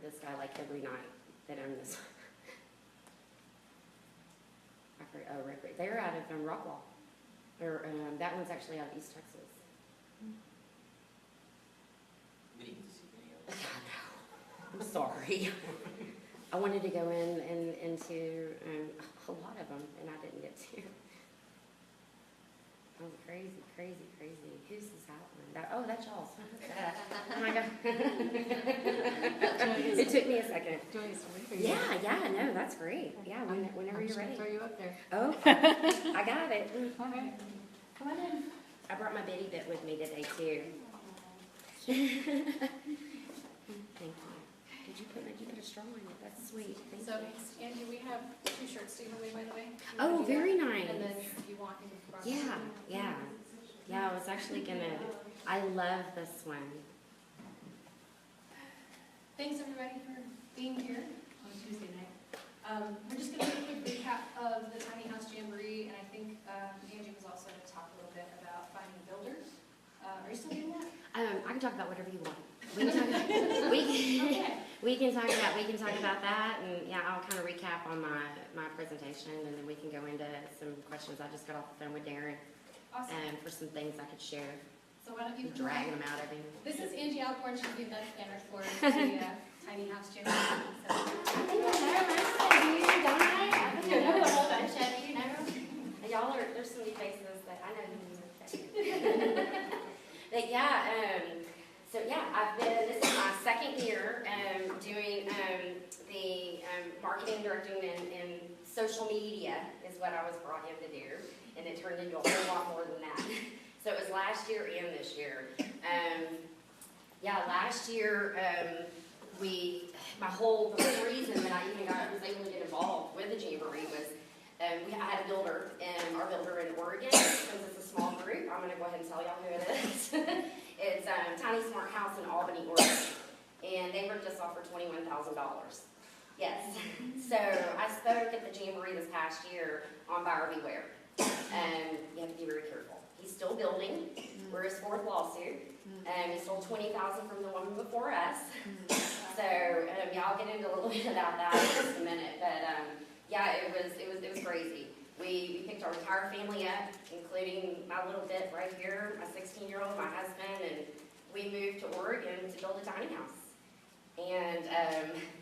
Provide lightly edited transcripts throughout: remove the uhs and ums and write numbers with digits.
this guy like every night that owned this. Rick. They're out of Rockwall. Or that one's actually out of East Texas. We didn't get to see any of it. I'm sorry. I wanted to go into a lot of them, and I didn't get to. Oh, crazy. Who's this outline? Oh, that's y'all's. Oh my God. It took me a second. Yeah, no, that's great. Yeah, whenever you're ready. Throw you up there. Oh, I got it. All right. Come on in. I brought my bitty bit with me today too. Thank you. Did you put a straw in it? That's sweet. Thank So, you. Angie, we have 2 shirts to give away, by the way. You Oh, wanna do very that? nice. And then if you want, you can borrow Yeah. Yeah, I was actually gonna, I love this one. Thanks, everybody, for being here on Tuesday night. We're just going to do a quick recap of the Tiny House Jamboree, and I think Angie was also going to talk a little bit about finding builders. Are you still doing that? I can talk about whatever you want. We can talk, we can talk about that, and yeah, I'll kind of recap on my presentation, and then we can go into some questions. I just got off the phone with Darren. Awesome. For some things I could share. So why don't you Dragging them out every. This is Angie Alcorn. She's the event planner for the Tiny House Jamboree. So, I think I know most of you, don't I? I think I know a whole bunch of you, Y'all are, there's so many faces that I know who. But yeah, so yeah, this is my second year doing the marketing, directing, and social media is what I was brought in to do. And it turned into a whole lot more than that. So it was last year and this year. Last year, the whole reason that I even was able to get involved with the Jamboree was I had a builder, our builder in Oregon, because it's a small group. I'm going to go ahead and tell y'all who it is. It's Tiny Smart House in Albany, Oregon. And they ripped us off for $21,000. Yes. So I spoke at the Jamboree this past year on buyer beware. You have to be very careful. He's still building. We're his 4th lawsuit. He stole $20,000 from the woman before us. So I'll get into a little bit about that in just a minute. But it was crazy. We picked our entire family up, including my little bit right here, my 16-year-old, my husband, and we moved to Oregon to build a tiny house. And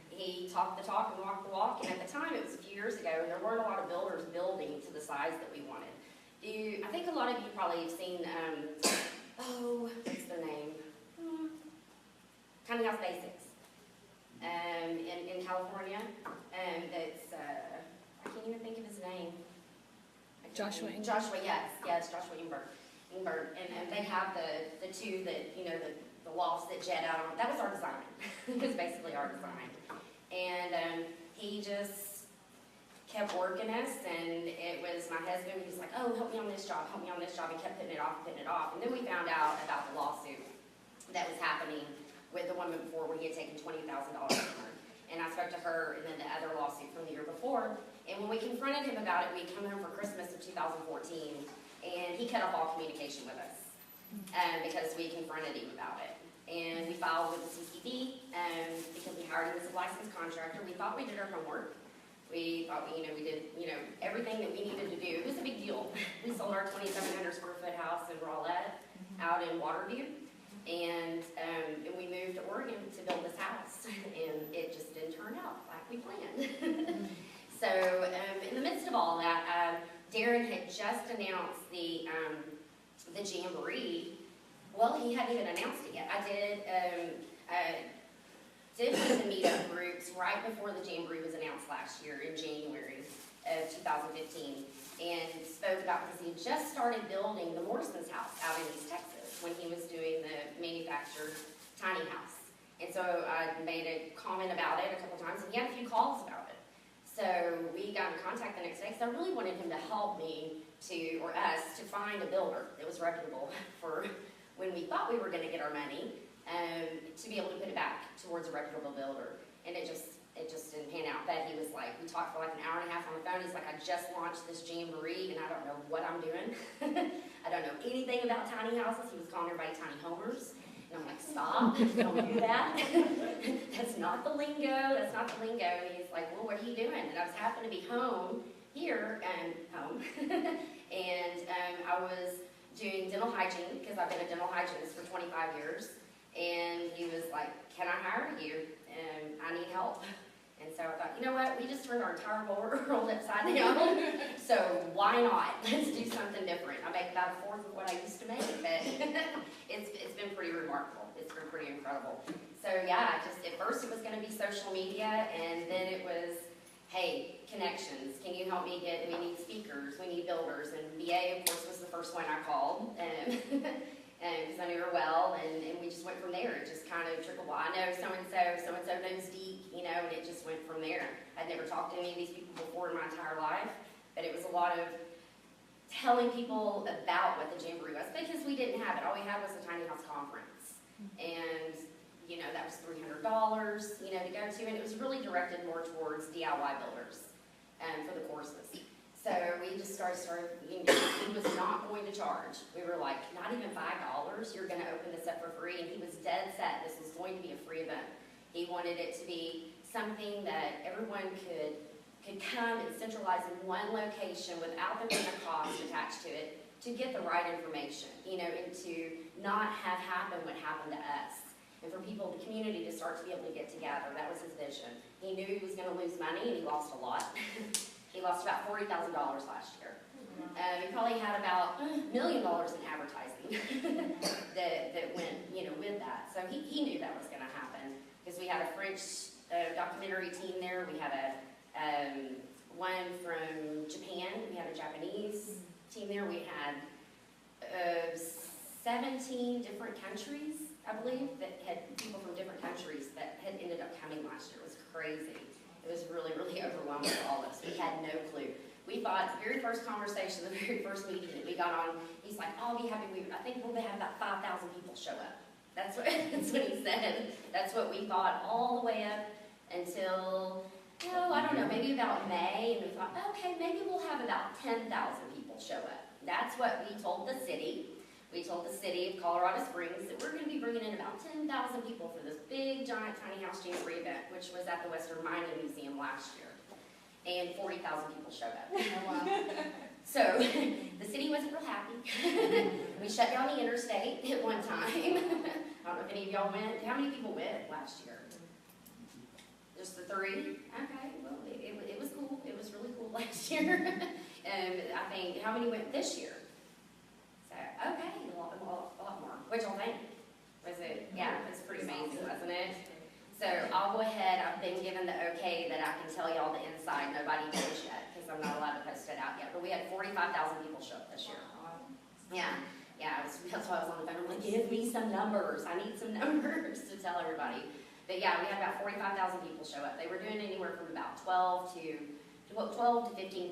he talked the talk and walked the walk, and at the time, it was a few years ago, and there weren't a lot of builders building to the size that we wanted. I think a lot of you probably have seen, what's their name? Tiny House Basics in California. That's, I can't even think of his name. Joshua Ingber. Joshua, yes, Joshua Ingber. And they have the two that, the lofts that jet out on. That was our design. It was basically our design. And he just kept working us, and it was my husband. He was like, oh, help me on this job. He kept putting it off. And then we found out about the lawsuit that was happening with the woman before when he had taken $20,000 from her. And I spoke to her, and then the other lawsuit from the year before. And when we confronted him about it, we come home for Christmas of 2014, and he cut off all communication with us because we confronted him about it. And we filed with the CCD because we hired him as a licensed contractor. We thought we did our homework. We thought we did everything that we needed to do. It was a big deal. We sold our 2,700 square foot house in Rowlett out in Waterview, and we moved to Oregon to build this house, and it just didn't turn out like we planned. So in the midst of all that, Darren had just announced the Jamboree. Well, he hadn't even announced it yet. I did one of the meetup groups right before the Jamboree was announced last year in January of 2015, and spoke about, because he had just started building the Morrison's house out in East Texas when he was doing the manufactured tiny house. And so I made a comment about it a couple times, and he had a few calls about it. So we got in contact the next day, because I really wanted him to help me or us to find a builder that was reputable for when we thought we were going to get our money, to be able to put it back towards a reputable builder. And it just didn't pan out. But he was like, we talked for like an hour and a half on the phone. He's like, I just launched this Jamboree, and I don't know what I'm doing. I don't know anything about tiny houses. He was calling everybody tiny homers. And I'm like, stop, don't do that. That's not the lingo, that's not the lingo. And he's like, well, what are you doing? And I was happened to be home here, and I was doing dental hygiene, because I've been a dental hygienist for 25 years. And he was like, can I hire you? And I need help. And so I thought, you know what, we just turned our entire world upside down, so why not? Let's do something different. I make about a fourth of what I used to make, but it's been pretty remarkable. It's been pretty incredible. So yeah, just at first it was going to be social media, and then it was, hey, connections. Can you help me we need speakers, we need builders, and BA, of course, was the first one I called. Because I knew her well, and we just went from there. It just kind of trickled. Well, I know so-and-so knows Deke, and it just went from there. I'd never talked to any of these people before in my entire life, but it was a lot of telling people about what the Jamboree was, because we didn't have it. All we had was the Tiny House Conference, and, that was $300, to go to, and it was really directed more towards DIY builders for the courses. So we just started, he was not going to charge. We were like, not even $5, you're gonna open this up for free, and he was dead set, this was going to be a free event. He wanted it to be something that everyone could come and centralize in one location without there being a cost attached to it, to get the right information, and to not have happen what happened to us. And for people, the community, to start to be able to get together, that was his vision. He knew he was gonna lose money, and he lost a lot. He lost about $40,000 last year. He probably had about $1 million in advertising that went, with that. So he knew that was going to happen, because we had a French documentary team there. We had one from Japan. We had a Japanese team there. We had 17 different countries, I believe, that had people from different countries that had ended up coming last year. It was crazy. It was really, really overwhelming for all of us. We had no clue. We thought, the very first conversation, the very first meeting that we got on, he's like, oh, I'll be happy. I think we'll have about 5,000 people show up. That's what he said. That's what we thought all the way up until, I don't know, maybe about May. And we thought, okay, maybe we'll have about 10,000 people show up. That's what we told the city. We told the city of Colorado Springs that we're going to be bringing in about 10,000 people for this big, giant Tiny House Jamboree event, which was at the Western Mining Museum last year. And 40,000 people showed up. Oh, wow. So the city wasn't real happy. We shut down the interstate at one time. I don't know if any of y'all went. How many people went last year? Just the 3? Okay, well, it was cool. It was really cool last year. And I think, how many went this year? So, okay, a lot more. What y'all think? Was it? Yeah, it was pretty amazing, wasn't it? So I'll go ahead. I've been given the okay that I can tell y'all the inside. Nobody knows yet, because I'm not allowed to post it out yet. But we had 45,000 people show up this year. Yeah. That's why I was on the phone. I'm like, give me some numbers. I need some numbers to tell everybody. But yeah, we had about 45,000 people show up. They were doing anywhere from about 12 to 15,000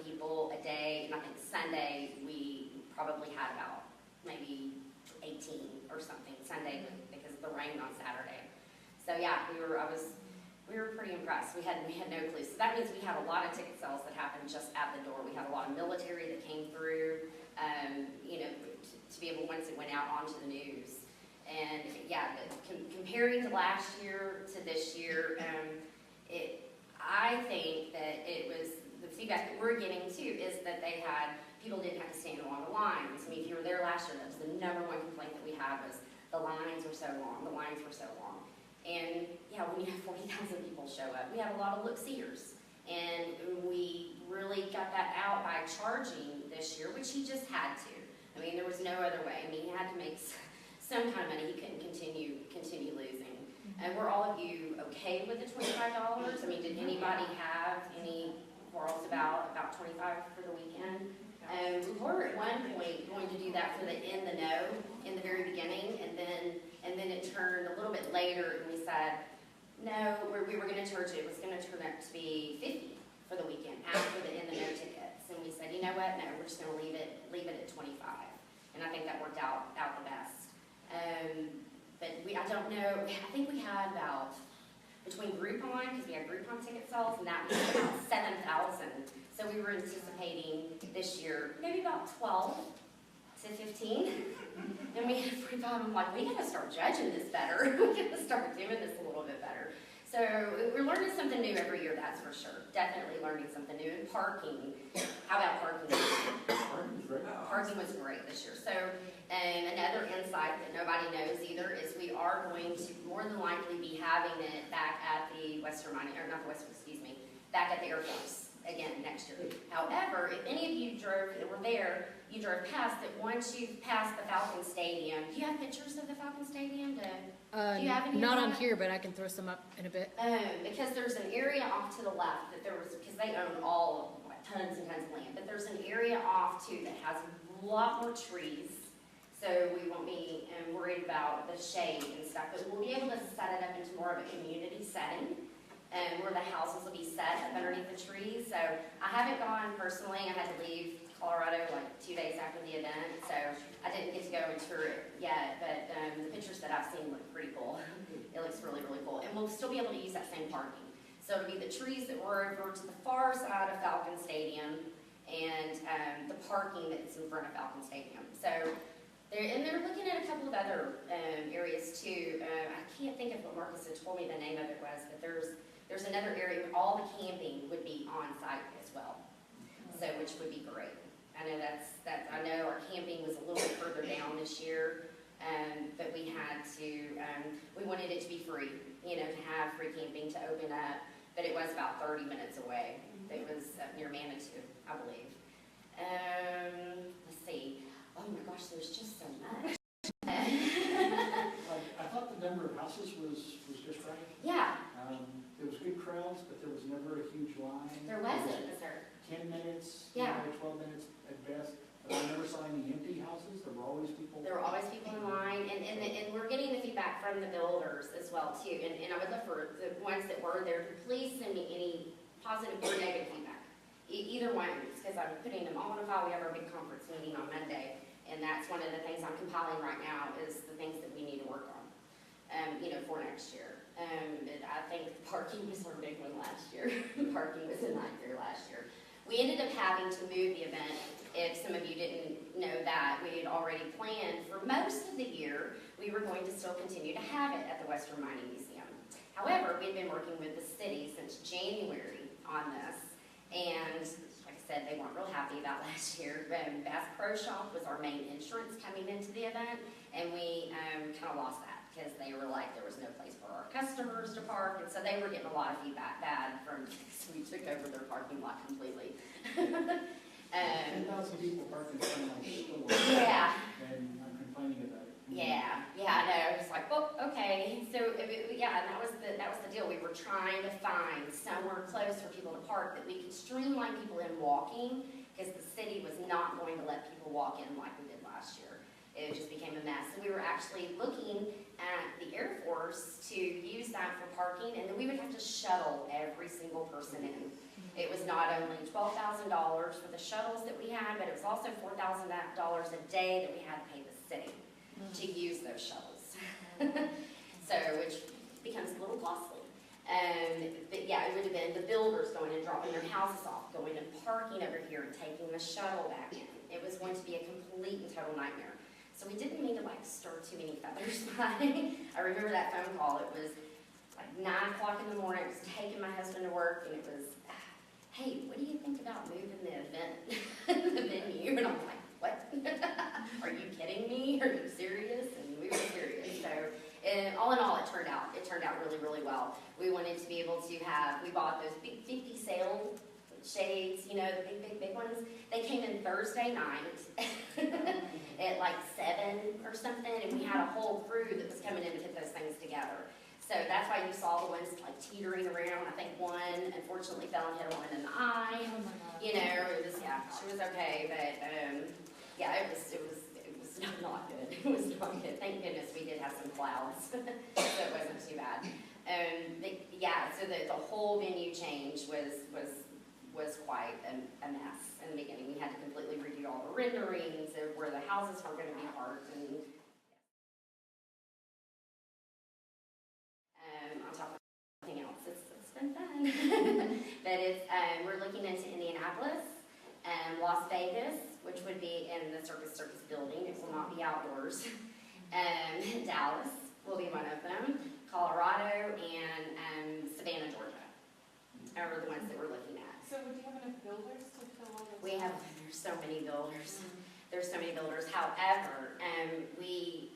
people a day. And I think Sunday we probably had about maybe 18 or something Sunday, because of the rain on Saturday. So yeah, we were pretty impressed. We had no clue. So that means we had a lot of ticket sales that happened just at the door. We had a lot of military that came through, to be able, once it went out onto the news. And yeah, comparing to last year to this year, I think that it was, the feedback that we're getting too is that people didn't have to stand along the lines. I mean, if you were there last year, that was the #1 complaint that we had, was the lines were so long. And yeah, when you have 40,000 people show up, we had a lot of look-seers. And we really got that out by charging this year, which he just had to. I mean, there was no other way. I mean, he had to make some kind of money. He couldn't continue losing. And were all of you okay with the $25? I mean, did anybody have any quarrels about $25 for the weekend? We were at one point going to do that for the in the know in the very beginning, and then it turned a little bit later, and we said, no, we were going to charge it. It was going to turn out to be $50 for the weekend after the in the know tickets. And we said, you know what? No, we're just going to leave it at $25. And I think that worked out the best. But I don't know. I think we had about, between Groupon, because we had Groupon ticket sales, and that was about 7,000. So we were anticipating this year maybe about 12 to to 15. And we had 45. I'm like, we gotta start judging this better. We gotta start doing this a little bit better. So we're learning something new every year, that's for sure. Definitely learning something new. And parking. How about parking? Parking's great. Parking was great this year. So another insight that nobody knows either is we are going to more than likely be having it back at the Western Mining, or not the Western, excuse me, back at the Air Force again next year. However, if any of you were there, you drove past it, once you pass the Falcon Stadium, do you have pictures of the Falcon Stadium? Do you have any? Not on here, but I can throw some up in a bit. Because there's an area off to the left that there was, because they own all of, like, tons and tons of land, but there's an area off too that has a lot more trees. So we won't be worried about the shade and stuff, but we'll be able to set it up into more of a community setting, where the houses will be set up underneath the trees. So I haven't gone personally. I had to leave Colorado like 2 days after the event, so I didn't get to go and tour it yet, but the pictures that I've seen look pretty cool. It looks really, really cool. And we'll still be able to use that same parking. So it'll be the trees that were over to the far side of Falcon Stadium and the parking that's in front of Falcon Stadium. So they're looking at a couple of other areas too. I can't think of what Marcus had told me the name of it was, but there's another area where all the camping would be on site as well. So which would be great. I know I know our camping was a little bit further down this year, but we had to, we wanted it to be free, you know, to have free camping to open up, but it was about 30 minutes away. It was up near Manitou, I believe. Let's see. Oh my gosh, there's just so much. I thought the number of houses was just right. Yeah. There was good crowds, but there was never a huge line. There wasn't, was there? 10 minutes, Yeah. 12 minutes at best. I never saw any empty houses. There were always people. There were always people in line, and we're getting the feedback from the builders as well too. And I would love for the ones that were there to please send me any positive or negative feedback. Either one, because I'm putting them all in a file. We have our big conference meeting on Monday, and that's one of the things I'm compiling right now is the things that we need to work on, you know, for next year. I think parking was our big one last year. Parking was a nightmare last year. We ended up having to move the event. If some of you didn't know that, we had already planned for most of the year, we were going to still continue to have it at the Western Mining Museum. However, we'd been working with the city since January on this, and like I said, they weren't real happy about last year. Bass Pro Shop was our main entrance coming into the event, and we kind of lost that because they were like, there was no place for our customers to park, and so they were getting a lot of feedback bad from, so we took over their parking lot completely. 10,000 people parking in front of my store. Yeah. And I'm complaining about it. Yeah, I know. It's like, well, okay. So, yeah, and that was the deal. We were trying to find somewhere close for people to park that we could streamline people in walking, because the city was not going to let people walk in like we did last year. It just became a mess. So we were actually looking at the Air Force to use that for parking, and then we would have to shuttle every single person in. It was not only $12,000 for the shuttles that we had, but it was also $4,000 a day that we had to pay the city to use those shuttles. So, which becomes a little costly. But yeah, it would have been the builders going and dropping their houses off, going and parking over here and taking the shuttle back in. It was going to be a complete and total nightmare. So we didn't mean to like stir too many feathers by. I remember that phone call. It was like 9 o'clock in the morning. I was taking my husband to work, and it was, hey, what do you think about moving the event, the venue? And I'm like, what? Are you kidding me? Are you serious? And we were serious. So, and all in all, it turned out really, really well. We wanted to be able to have, we bought those big 50 sail shades, you know, the big ones. They came in Thursday night at like 7 or something, and we had a whole crew that was coming in to put those things together. So that's why you saw the ones like teetering around. I think one unfortunately fell and hit a woman in the eye. Oh my God. You know, it was, yeah, she was okay, but yeah, it was not good. It was not good. Thank goodness we did have some clouds, so it wasn't too bad. Yeah, so the whole venue change was quite a mess in the beginning. We had to completely redo all the renderings of where the houses were going to be parked, and on top of everything else, it's been fun. But it's we're looking into Indianapolis, Las Vegas. which would be in the Circus building. It will not be outdoors. Dallas will be one of them. Colorado and Savannah, Georgia are the ones that we're looking at. So would you have enough builders to fill all those? There's so many builders. There's so many builders. However, we,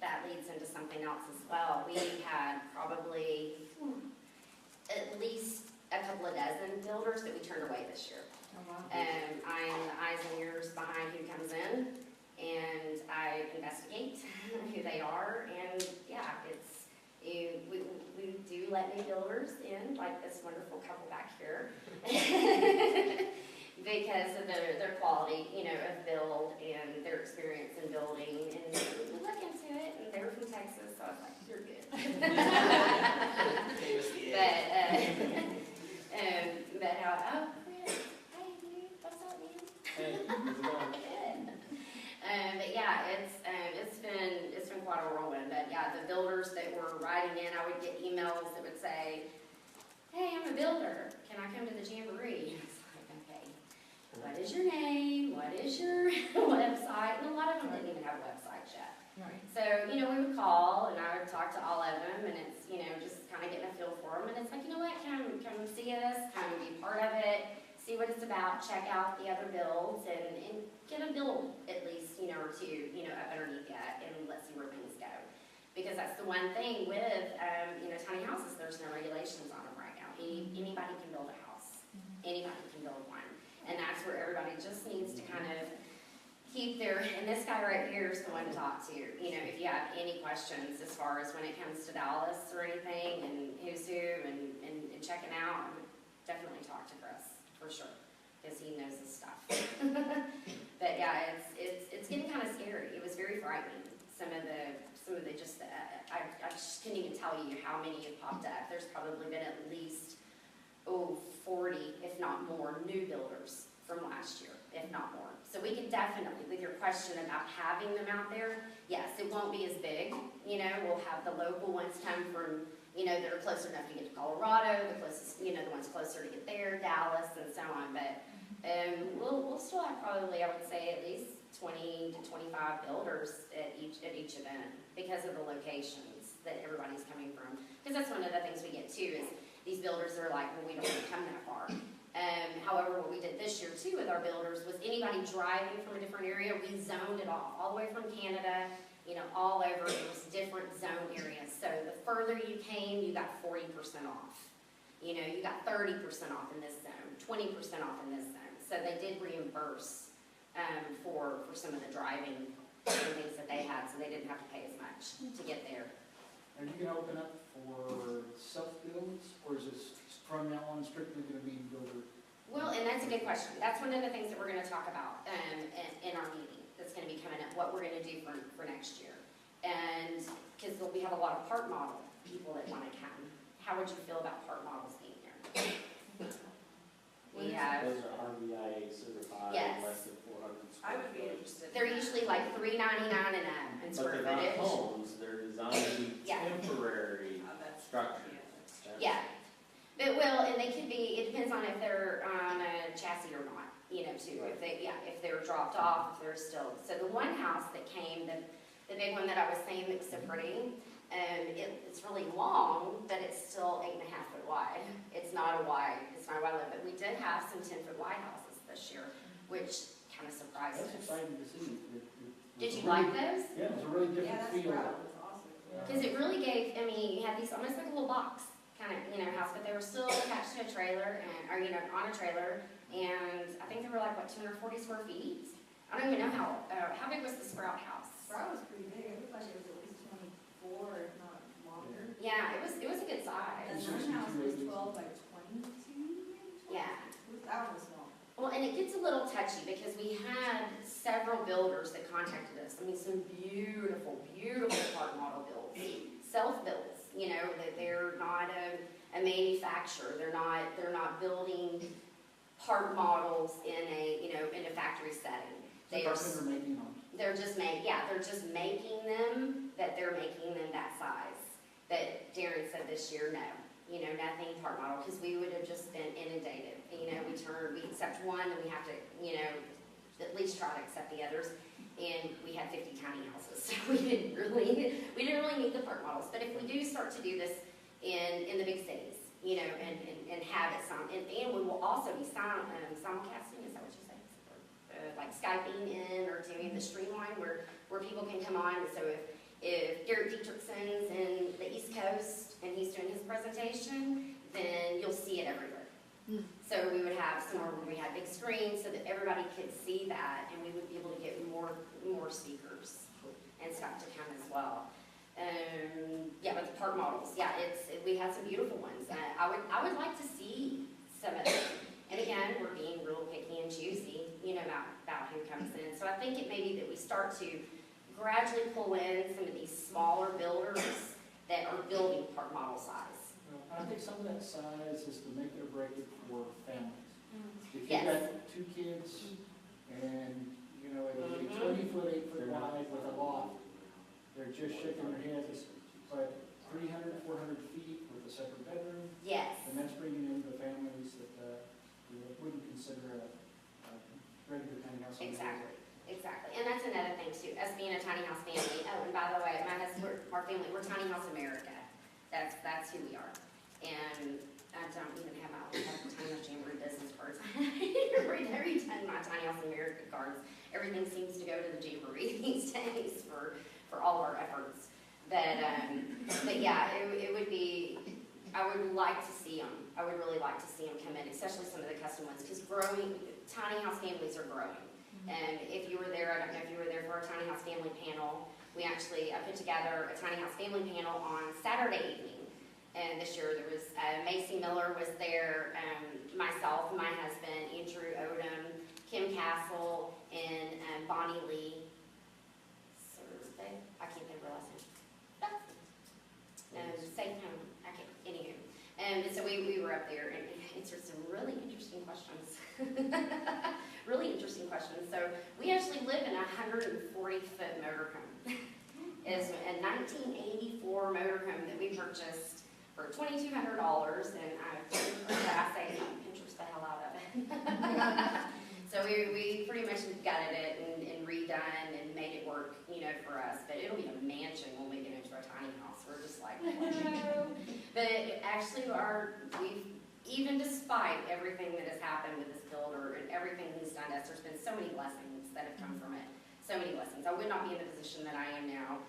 that leads into something else as well. We had probably at least a couple of dozen builders that we turned away this year. Oh, wow. I'm the eyes and ears behind who comes in, and I investigate who they are, and yeah, we do let new builders in, like this wonderful couple back here, because of their quality, of build and their experience in building, and we look into it, and they were from Texas, so I was like, you're good. But how, Chris, hey dude, what's up, man? Hey, how's it going? Good. But yeah, it's been quite a whirlwind. But yeah, the builders that were writing in, I would get emails that would say, "Hey, I'm a builder. Can I come to the jamboree?" And it's like, okay, what is your name? What is your website? And a lot of them didn't even have websites yet. Right. So, we would call and I would talk to all of them, and it's, just kind of getting a feel for them. And it's like, you know what, come see us, come be part of it, see what it's about, check out the other builds, and get a build at least, or two, up underneath that, and let's see where things go. Because that's the one thing with, tiny houses, there's no regulations on them right now. Anybody can build a house. Anybody can build one. And that's where everybody just needs to kind of keep and this guy right here is the one to talk to. If you have any questions as far as when it comes to Dallas or anything, and who's who, and checking out, I would definitely talk to Chris, for sure, because he knows his stuff. But yeah, it's getting kind of scary. It was very frightening. Some of the I just couldn't even tell you how many have popped up. There's probably been at least 40, if not more, new builders from last year, if not more. So we could definitely, with your question about having them out there, yes, it won't be as big. We'll have the local ones come from, that are closer enough to get to Colorado, the closest, the ones closer to get there, Dallas, and so on. But we'll still have probably, I would say, at least 20 to 25 builders at each event because of the locations that everybody's coming from. Because that's one of the things we get too, is these builders are like, well, we don't want to come that far. However, what we did this year too with our builders was anybody driving from a different area, we zoned it off, all the way from Canada, all over. It was different zone areas. So the further you came, you got 40% off. You got 30% off in this zone, 20% off in this zone. So they did reimburse for some of the driving and things that they had, so they didn't have to pay as much to get there. Are you gonna open up for self-builds, or is this from now on strictly gonna be builder? Well, and that's a good question. That's one of the things that we're gonna talk about in our meeting that's gonna be coming up, what we're gonna do for next year. And, because we have a lot of part model people that wanna come. How would you feel about part models being here? We have, Those are RVIA certified, Yes. less than 400 I square would be foot. interested. they're usually like $399 and up in But square they're not footage. homes, they're designed to be Yeah. temporary That's, structures. yeah. Yeah, but and they could be, it depends on if they're on a chassis or not, too. If if they're dropped off, if they're still, so the one house that came, the big one that I was saying that was so pretty, it's really long, but it's still 8.5 foot wide. It's not a wide limit, but we did have some 10-foot wide houses this year, which kind of surprised That's us. exciting to see. Did you like those? Yeah, it's a really Yeah, different that's feel. right. That's awesome. Because it really gave, you had these almost like a little box kind of, house, but they were still attached to a trailer or, on a trailer. And I think they were like, 240 square feet? I don't even know how big was the Sprout house? Sprout was pretty big. It looked like it was at least 24, if not longer. Yeah, it was a good The size. Nun house was 12 by 22, maybe 12? Yeah. That one was small. Well, and it gets a little touchy because we had several builders that contacted us. Some beautiful, beautiful part model builds, self-builds, that they're not a manufacturer. They're not building part models in a factory setting. They are, They're making them. they're just making them, that they're making them that size. But Darren said this year, no. Nothing part model, because we would have just been inundated. We accept one, and we have to, at least try to accept the others. And we had 50 tiny houses, so we didn't really need the park models. But if we do start to do this in the big cities, you know, and have it and we will also be simulcasting, is that what you say? Like Skyping in or doing the streamline where people can come on. So if Derek Dietrichson's in the East Coast and he's doing his presentation, then you'll see it everywhere. So we would have somewhere where we had big screens so that everybody could see that, and we would be able to get more speakers and stuff to come as well. Yeah, but the park models, yeah, we had some beautiful ones. I would like to see some of them. And again, we're being real picky and choosy, you know, about who comes in. So I think it may be that we start to gradually pull in some of these smaller builders that are building park model size. I think some of that size is to make it or break it for families. If you've Yes. got 2 kids and, you know, it'll be 20 foot, 8 foot wide with a loft, they're just shaking their heads. But 300, 400 feet with a separate bedroom, Yes. and that's bringing in the families that wouldn't consider a regular tiny house. Exactly. And that's another thing too, us being a tiny house family. Oh, and by the way, my husband, our family, we're Tiny House America. That's who we are. And I don't even have my own Tiny House Jamboree business cards. Every time my Tiny House America cards, everything seems to go to the Jamboree these days for all of our efforts. But yeah, it would be, I would like to see them. I would really like to see them come in, especially some of the custom ones, because tiny house families are growing. And if you were there, I don't know if you were there for our Tiny House Family Panel, I put together a Tiny House Family Panel on Saturday evening. And this year there was, Macy Miller was there, myself, my husband, Andrew Odom, Kim Castle, and Bonnie Lee. I can't think of her last name. Safe Home, I can't, anywho. And so we were up there and answered some really interesting questions. Really interesting questions. So we actually live in a 140-foot motorhome. It's a 1984 motorhome that we purchased for $2,200, and I say Pinterest the hell out of it. So we pretty much gutted it and redone and made it work, you know, for us. But it'll be a mansion when we get into our tiny house. We're just like, no. But actually, even despite everything that has happened with this builder and everything he's done to us, there's been so many blessings that have come from it. So many blessings. I would not be in the position that I am now.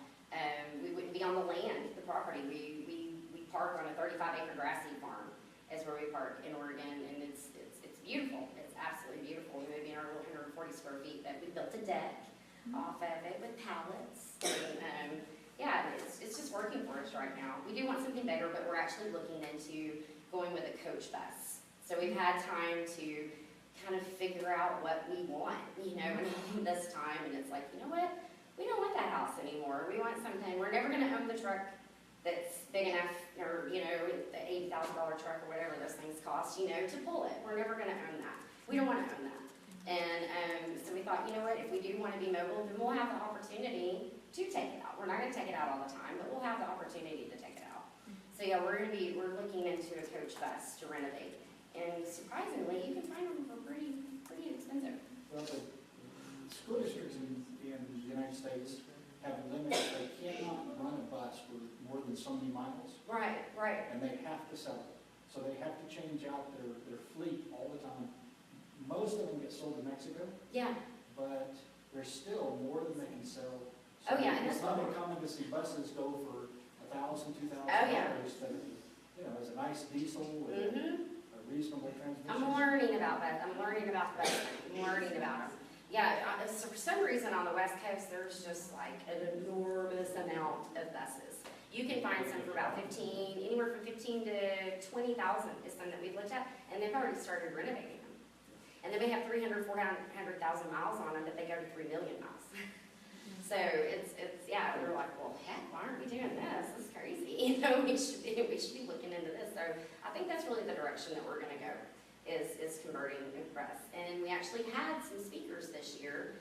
We wouldn't be on the land, the property. We park on a 35-acre grassy farm is where we park in Oregon, and it's beautiful. It's absolutely beautiful. We may be in our little 140 square feet, but we built a deck off of it with pallets. And, yeah, it's just working for us right now. We do want something bigger, but we're actually looking into going with a coach bus. So we've had time to kind of figure out what we want, you know, in this time, and it's like, you know what? We don't want that house anymore. We want something. We're never going to own the truck that's big enough, or, you know, the $80,000 truck or whatever those things cost, you know, to pull it. We're never going to own that. We don't want to own that. And so we thought, you know what, if we do want to be mobile, then we'll have the opportunity to take it out. We're not going to take it out all the time, but we'll have the opportunity to take it out. So yeah, we're looking into a coach bus to renovate. And surprisingly, you can find them for pretty expensive. Well, the school districts in the United States have limits. They cannot run a bus for more than so many miles. Right. And they have to sell it. So they have to change out their fleet all the time. Most of them get sold to Mexico. Yeah. But there's still more than they can sell. So and it's that's not what uncommon to see buses go for $1,000, $2,000. Yeah. That, you know, is a nice diesel with a reasonable transmission. I'm learning about that. I'm learning about them. Yeah, so for some reason on the West Coast, there's just like an enormous amount of buses. You can find some for about anywhere from 15 to 20,000 is some that we've looked at, and they've already started renovating them. And then we have 300,000, 400,000 miles on them, but they go to 3 million miles. So yeah, we were like, well, heck, why aren't we doing this? This is crazy. You know, we should be looking into this. So I think that's really the direction that we're going to go, is converting and press. And we actually had some speakers this year.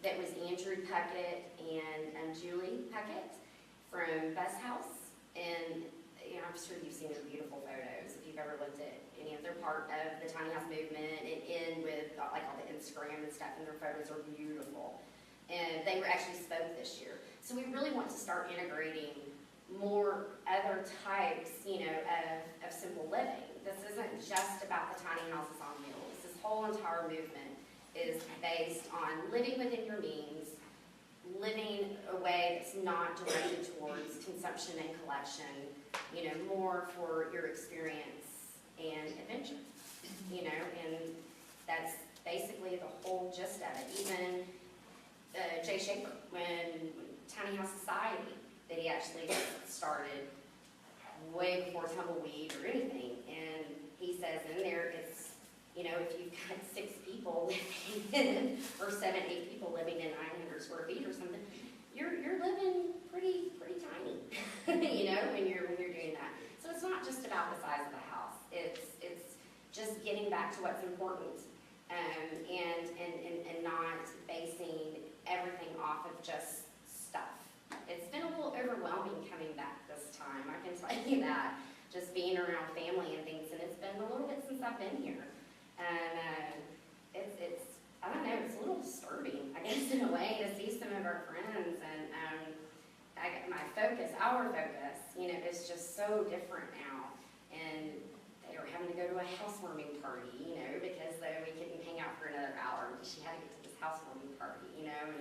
That was Andrew Puckett and Julie Puckett from Beth's House. And you know, I'm sure you've seen their beautiful photos, if you've ever looked at any of their part of the tiny house movement, and in with like all the Instagram and stuff, and their photos are beautiful. And they were actually spoke this year. So we really want to start integrating more other types, you know, of simple living. This isn't just about the tiny houses on wheels. This whole entire movement is based on living within your means, living a way that's not directed towards consumption and collection, you know, more for your experience and adventure, you know, and that's basically the whole gist of it. Even Jay Schaefer, when Tiny House Society, that he actually started way before Tumbleweed or anything, and he says in there, it's, you know, if you've got 6 people living in, or 7, 8 people living in 900 square feet or something, you're living pretty tiny, you know, when you're doing that. So it's not just about the size of the house. It's just getting back to what's important, and not basing everything off of just stuff. It's been a little overwhelming coming back this time, I can tell you that. Just being around family and things, and it's been a little bit since I've been here. And it's I don't know, it's a little disturbing, I guess, in a way, to see some of our friends, and our focus, you know, is just so different now. And they were having to go to a housewarming party, you know, because we couldn't hang out for another hour because she had to get to this housewarming party, you know,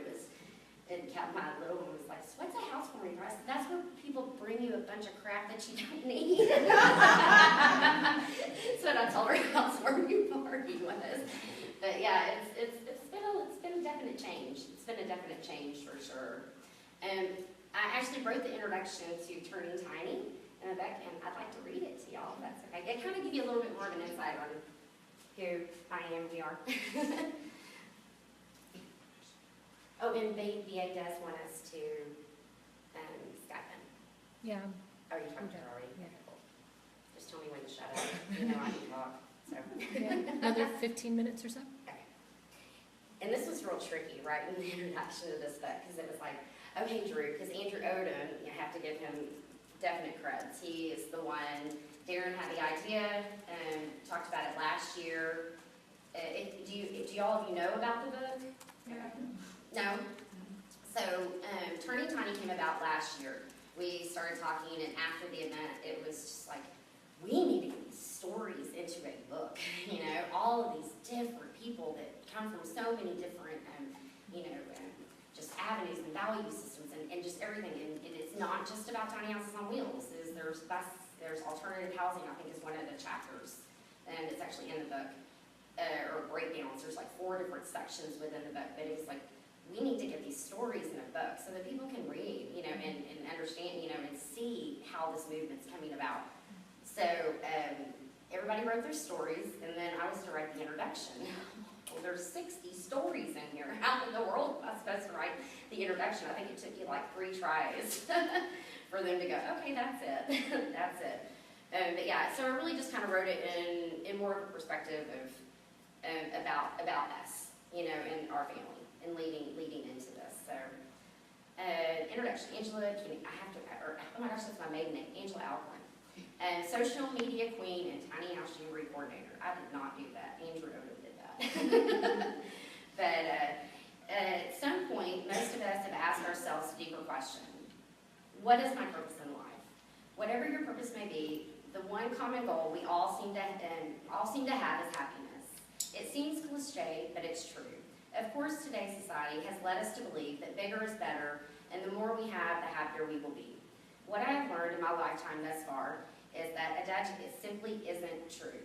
and my little one was like, so what's a housewarming party? I said, that's where people bring you a bunch of crap that you don't need. That's what I told her a housewarming party was. But yeah, it's been a definite change. It's been a definite change for sure. I actually wrote the introduction to Turning Tiny in the back, and I'd like to read it to y'all, if that's okay. It kind of give you a little bit more of an insight on who I am, we are. Oh, and VA does want us to Skype in. Yeah. Oh, you talked to her already? Yeah. Okay, cool. Just tell me when to shut up. You know I can talk, so. Yeah. Another 15 minutes or so? Okay. And this was real tricky, right, in the introduction to this book, because it was like, okay, Drew, because Andrew Odom, you have to give him definite creds. He is the one, Darren had the idea and talked about it last year. Do all of you know about the book? Yeah. No? So, Turning Tiny came about last year. We started talking, and after the event, it was just like, we need to get these stories into a book. You know, all of these different people that come from so many different, just avenues and value systems and just everything. And it's not just about tiny houses on wheels. There's alternative housing, I think, is one of the chapters, and it's actually in the book, or breakdowns. There's like 4 different sections within the book, but it was like, we need to get these stories in a book so that people can read, you know, and understand, you know, and see how this movement's coming about. So everybody wrote their stories, and then I was to write the introduction. Well, there's 60 stories in here. How in the world am I supposed to write the introduction? I think it took you like 3 tries for them to go, okay, that's it, that's it. But yeah, so I really just kind of wrote it in more of a perspective of about us, you know, and our family, and leading into this. So, introduction, Angela, oh my gosh, that's my maiden name, Angela Alcorn. Social media queen and Tiny House Jamboree coordinator. I did not do that. Andrew Odom did that. But at some point, most of us have asked ourselves a deeper question. What is my purpose in life? Whatever your purpose may be, the one common goal we all seem to have is happiness. It seems cliche, but it's true. Of course, today's society has led us to believe that bigger is better, and the more we have, the happier we will be. What I have learned in my lifetime thus far is that it simply isn't true.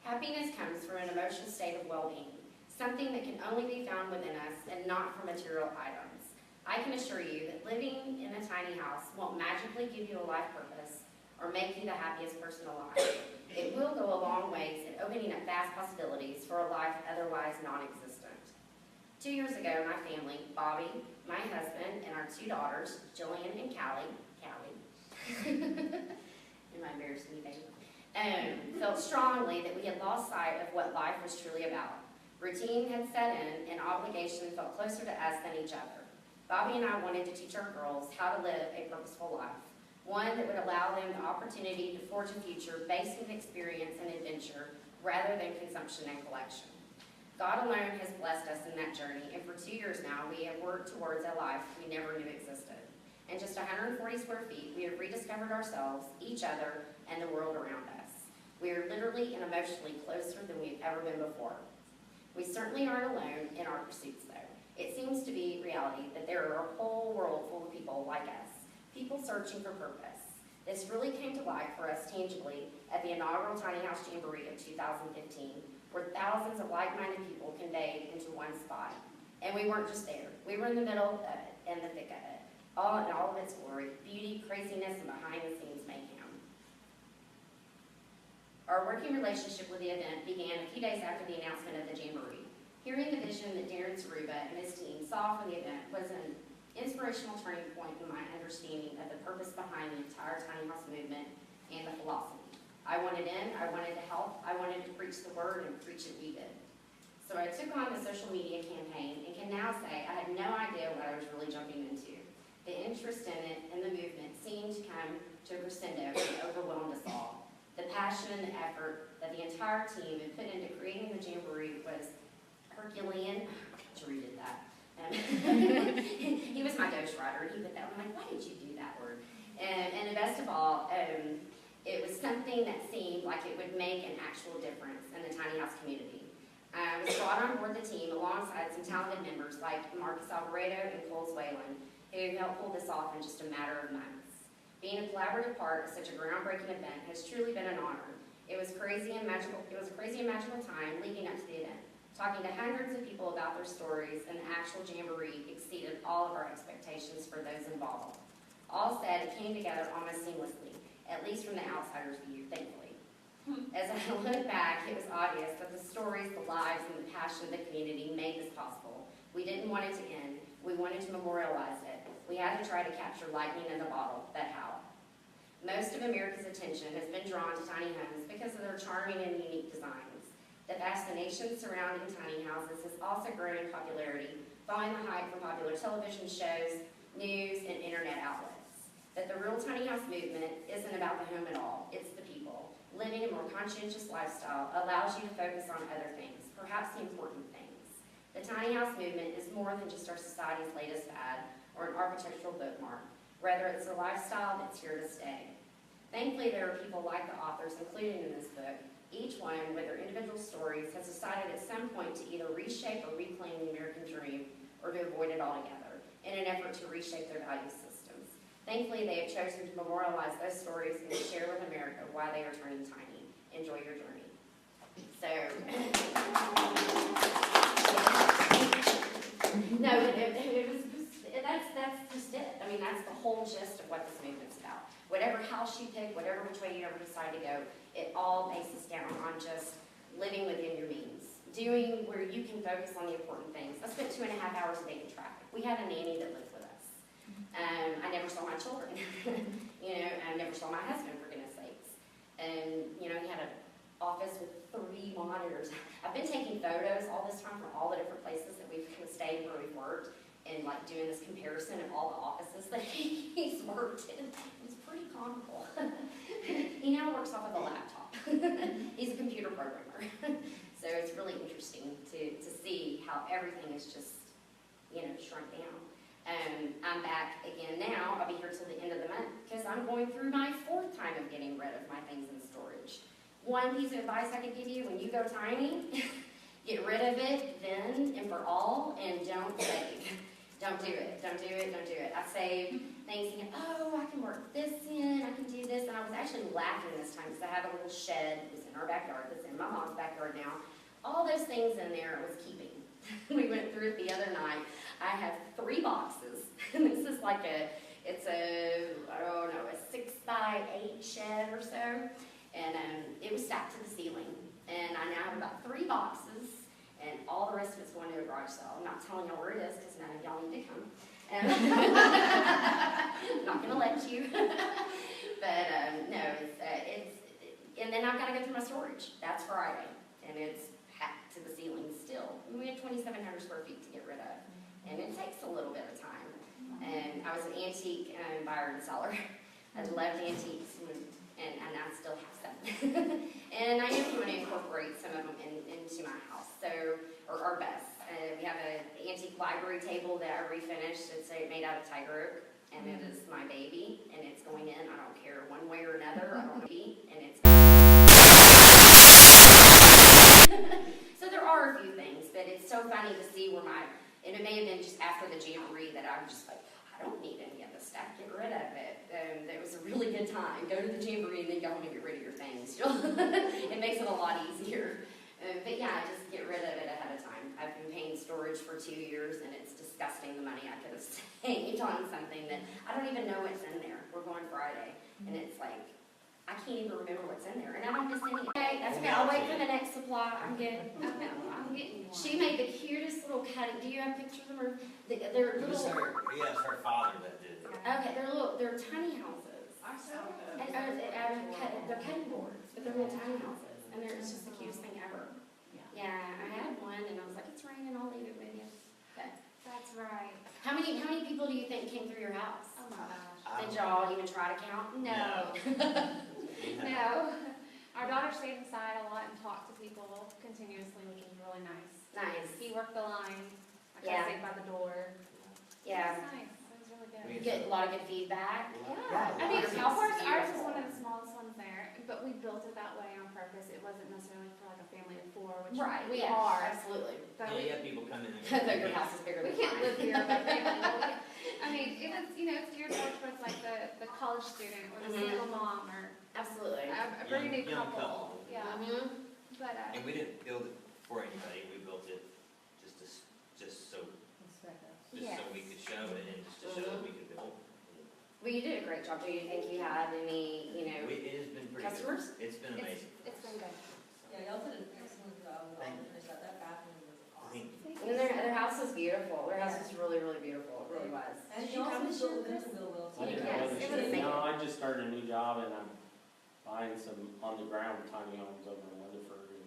Happiness comes from an emotional state of well-being, something that can only be found within us and not from material items. I can assure you that living in a tiny house won't magically give you a life purpose or make you the happiest person alive. It will go a long ways in opening up vast possibilities for a life otherwise non-existent. 2 years ago, my family, Bobby, my husband, and our 2 daughters, Jillian and Callie, am I embarrassing you, baby? Felt strongly that we had lost sight of what life was truly about. Routine had set in, and obligation felt closer to us than each other. Bobby and I wanted to teach our girls how to live a purposeful life, one that would allow them the opportunity to forge a future based on experience and adventure rather than consumption and collection. God alone has blessed us in that journey, and for 2 years now, we have worked towards a life we never knew existed. In just 140 square feet, we have rediscovered ourselves, each other, and the world around us. We are literally and emotionally closer than we've ever been before. We certainly aren't alone in our pursuits, though. It seems to be reality that there are a whole world full of people like us, people searching for purpose. This really came to life for us tangibly at the inaugural Tiny House Jamboree of 2015, where thousands of like-minded people conveyed into one spot. And we weren't just there. We were in the middle of it, in the thick of it, all in all of its glory, beauty, craziness, and behind-the-scenes mayhem. Our working relationship with the event began a few days after the announcement of the Jamboree. Hearing the vision that Darren Saruba and his team saw for the event was an inspirational turning point in my understanding of the purpose behind the entire Tiny House movement and the philosophy. I wanted in, I wanted to help, I wanted to preach the word, and preach it we did. So I took on the social media campaign and can now say I had no idea what I was really jumping into. The interest in it and the movement seemed to come to a crescendo and overwhelmed us all. The passion and the effort that the entire team had put into creating the Jamboree was Herculean. I redid that. He was my ghostwriter, and he put that. I'm like, why did you do that word? And the best of all, it was something that seemed like it would make an actual difference in the tiny house community. I was brought on board the team alongside some talented members like Marcus Alvarado and Cole Whalen, who helped pull this off in just a matter of months. Being a collaborative part of such a groundbreaking event has truly been an honor. It was crazy and magical. It was a crazy and magical time leading up to the event. Talking to hundreds of people about their stories, and the actual Jamboree exceeded all of our expectations for those involved. All said, it came together almost seamlessly, at least from the outsider's view, thankfully. As I look back, it was obvious that the stories, the lives, and the passion of the community made this possible. We didn't want it to end. We wanted to memorialize it. We had to try to capture lightning in a bottle, but how? Most of America's attention has been drawn to tiny homes because of their charming and unique designs. The fascination surrounding tiny houses has also grown in popularity, following the hype from popular television shows, news, and internet outlets. But the real tiny house movement isn't about the home at all, it's the people. Living a more conscientious lifestyle allows you to focus on other things, perhaps the important things. The tiny house movement is more than just our society's latest fad or an architectural bookmark. Rather, it's a lifestyle that's here to stay. Thankfully, there are people like the authors included in this book. Each one, with their individual stories, has decided at some point to either reshape or reclaim the American dream or to avoid it altogether in an effort to reshape their value systems. Thankfully, they have chosen to memorialize those stories and to share with America why they are turning tiny. Enjoy your journey. So, no, that's just it. I mean, that's the whole gist of what this movement's about. Whatever house you pick, whatever which way you ever decide to go, it all bases down on just living within your means. Doing where you can focus on the important things. I spent 2.5 hours a day in traffic. We had a nanny that lived with us. I never saw my children. I never saw my husband, for goodness sakes. And, he had an office with 3 monitors. I've been taking photos all this time from all the different places that we've stayed where we've worked, and doing this comparison of all the offices that he's worked in. It's pretty comical. He now works off of a laptop. He's a computer programmer. So it's really interesting to see how everything is just, shrunk down. I'm back again now. I'll be here till the end of the month because I'm going through my 4th time of getting rid of my things in storage. One piece of advice I could give you: when you go tiny, get rid of it then and for all, and don't save. Don't do it, don't do it, don't do it. I saved things thinking, oh, I can work this in, I can do this. And I was actually laughing this time because I have a little shed that's in our backyard, that's in my mom's backyard now. All those things in there I was keeping. We went through it the other night. I have 3 boxes. And this is like it's a 6x8 shed or so. And it was stacked to the ceiling. And I now have about 3 boxes. And all the rest of it's going to a garage sale. I'm not telling y'all where it is because none of y'all need to come. I'm not going to let you. But no, and then I've got to go through my storage. That's Friday. And it's packed to the ceiling still. We had 2,700 square feet to get rid of. And it takes a little bit of time. And I was an antique buyer and seller. I loved antiques, and I still have some. And I am going to incorporate some of them into my house, so, or our best. We have an antique library table that I refinished. It's made out of tiger oak, and it is my baby, and it's going in. I don't care one way or another. I don't know, and it's. So there are a few things, but it's so funny to see where and it may have been just after the Jamboree that I'm just like, I don't need any of this stuff, get rid of it. It was a really good time. Go to the Jamboree and then go home and get rid of your things. It makes it a lot easier. But yeah, just get rid of it ahead of time. I've been paying storage for 2 years, and it's disgusting the money I could have saved on something that I don't even know what's in there. We're going Friday, and it's like, I can't even remember what's in there. And I'm just thinking, okay, that's okay, I'll wait for the next supply. I'm good. I'm getting one. She made the cutest little cutting. Do you have pictures of her? They're It was little. her, her father that did it. Okay, they're tiny houses. And they're cutting boards, but they're little tiny houses. And it's just the cutest thing ever. Yeah, I had one, and I was like, it's raining, I'll leave it with you. Okay. That's right. How many people do you think came through your house? Oh my gosh. Did y'all even try to count? No. No. No. Our daughter stayed inside a lot and talked to people continuously, which was really nice. Nice. He worked the line. I Yeah. got saved by the door. Yeah. It was nice. It was really good. You get a lot of good feedback. Yeah. I mean, Ours of course, is ours is beautiful. one of the smallest ones there, but we built it that way on purpose. It wasn't necessarily for like a family of 4, which Right, we yeah, are. absolutely. But Yeah, you have people come in and. Though your house is bigger we than can't mine. live here, but I mean, it was, it's geared towards like the college student or the Mhm. single mom or Absolutely. a brand new Young couple. couple. Yeah, Mhm. but And we didn't build it for anybody, we built it just so Yes. we could show it and just to show that we could build. Well, you did a great job. Do you think you had any, It has been pretty good. customers? It's been amazing. it's been good. Yeah, y'all did an excellent job with all the finish. That bathroom was I awesome. think And their house was beautiful. Their house was really, really beautiful. It really was. And Did you you come also this year, built Chris? Winterville well I too. didn't Yes, know it this was year. amazing. No, I just started a new job and I'm buying some on-the-ground tiny homes over in Weatherford and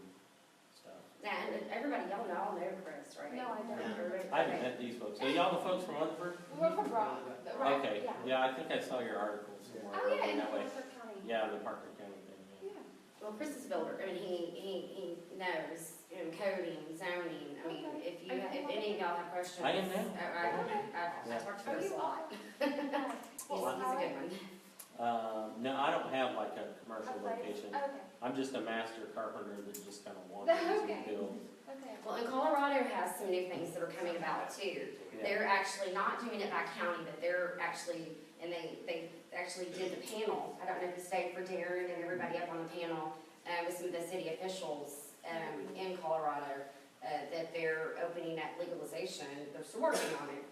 stuff. And everybody, y'all know Chris, right? No, I don't. I haven't met these folks. So y'all the folks from Weatherford? We're from Rock. Okay, yeah, I think I saw your article somewhere. Oh, yeah, in that way. Rutherford County. Yeah, the Parker County thing, yeah. Yeah. Well, Chris is a builder. I mean, he knows coding, zoning. I mean, Okay. if any of y'all have questions. I am now. I talked to Are Chris you a lot. on? He's a good one. No, I don't have like a commercial location. Okay, I'm just a master carpenter that just kind of wanders Okay. and builds. okay. Well, and Colorado has some new things that are coming about too. Yeah. They're actually not doing it by county, but they're actually, and they actually did the panel. I don't know who stayed for Darren and everybody up on the panel with some of the city officials in Colorado that they're opening up legalization. They're still working on it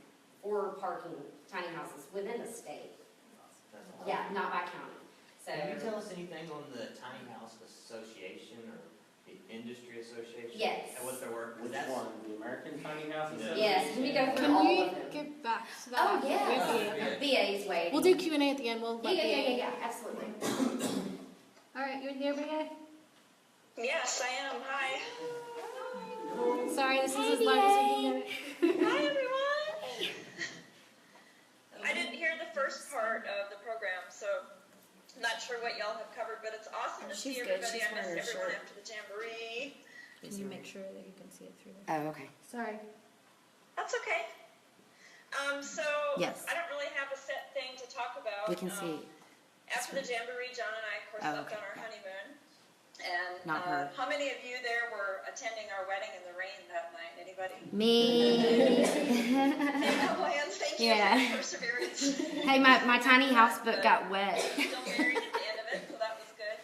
for parking tiny houses within the state. that's awesome. Yeah, not by county. So Can you tell us anything on the Tiny House Association or the Industry Association? Yes. And what their work? Which That's- one? The American Tiny House? Yeah. yes, can we go through Can all we of them? get back to that? Oh yeah, Yeah. BA's waiting. We'll do Q&A at the end. We'll let Yeah, absolutely. All right, you in here, BA? Yes, I am. Hi. Sorry, this is as live as we can get it. Hi, everyone. I didn't hear the first part of the program, so I'm not sure what y'all have covered, but it's awesome to see She's good. everybody. She's I missed wearing her everyone shirt. after the jamboree. Can you make sure that you can see it through there? Oh, okay. Sorry. That's okay. So Yes. I don't really have a set thing to talk about. We can see. After the jamboree, John and I, of course, Oh, left okay. on our honeymoon. And Not her. how many of you there were attending our wedding in the rain that night? Anybody? Me. Couple hands. Thank you Yeah. for your perseverance. Hey, my tiny house book got wet. Still married at the end of it, so that was good.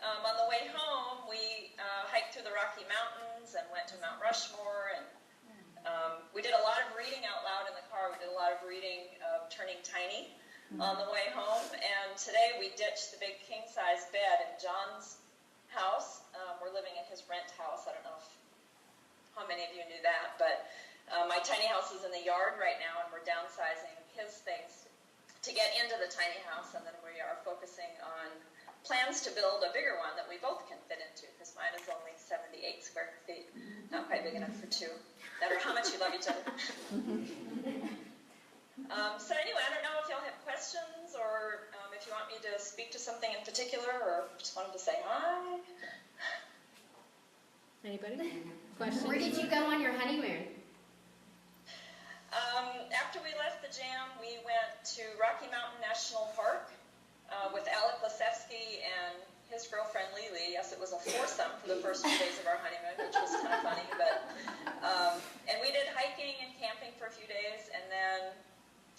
On the way home, we hiked through the Rocky Mountains and went to Mount Rushmore, and we did a lot of reading out loud in the car. We did a lot of reading of Turning Tiny on the way home, and today we ditched the big king-size bed in John's house. We're living in his rent house. I don't know how many of you knew that, but my tiny house is in the yard right now, and we're downsizing his things to get into the tiny house, and then we are focusing on plans to build a bigger one that we both can fit into, because mine is only 78 square feet, not quite big enough for two, no matter how much you love each other. So anyway, I don't know if y'all have questions, or if if you want me to speak to something in particular, or just wanted to say hi. Anybody? Questions? Where did you go on your honeymoon? After we left the jam, we went to Rocky Mountain National Park with Alec Lasevsky and his girlfriend Lily. Yes, it was a foursome for the first few days of our honeymoon, which was kind of funny. But and we did hiking and camping for a few days, and then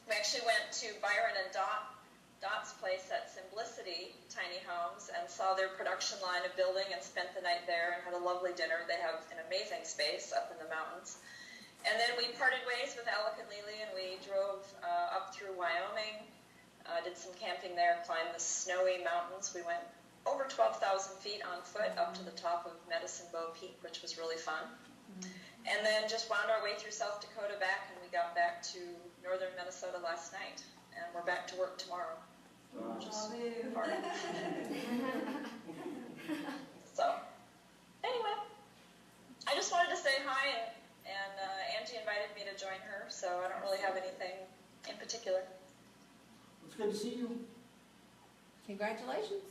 we actually went to Byron and Dot's place at Simplicity Tiny Homes and saw their production line of building and spent the night there and had a lovely dinner. They have an amazing space up in the mountains. And then we parted ways with Alec and Lily, and we drove up through Wyoming, did some camping there, climbed the snowy mountains. We went over 12,000 feet on foot up to the top of Medicine Bow Peak, which was really fun. And then just wound our way through South Dakota back, and we got back to northern Minnesota last night. And we're back to work tomorrow. Which is hard. So, anyway, I just wanted to say hi, and Angie invited me to join her, so I don't really have anything in particular. It's good to see you. Congratulations.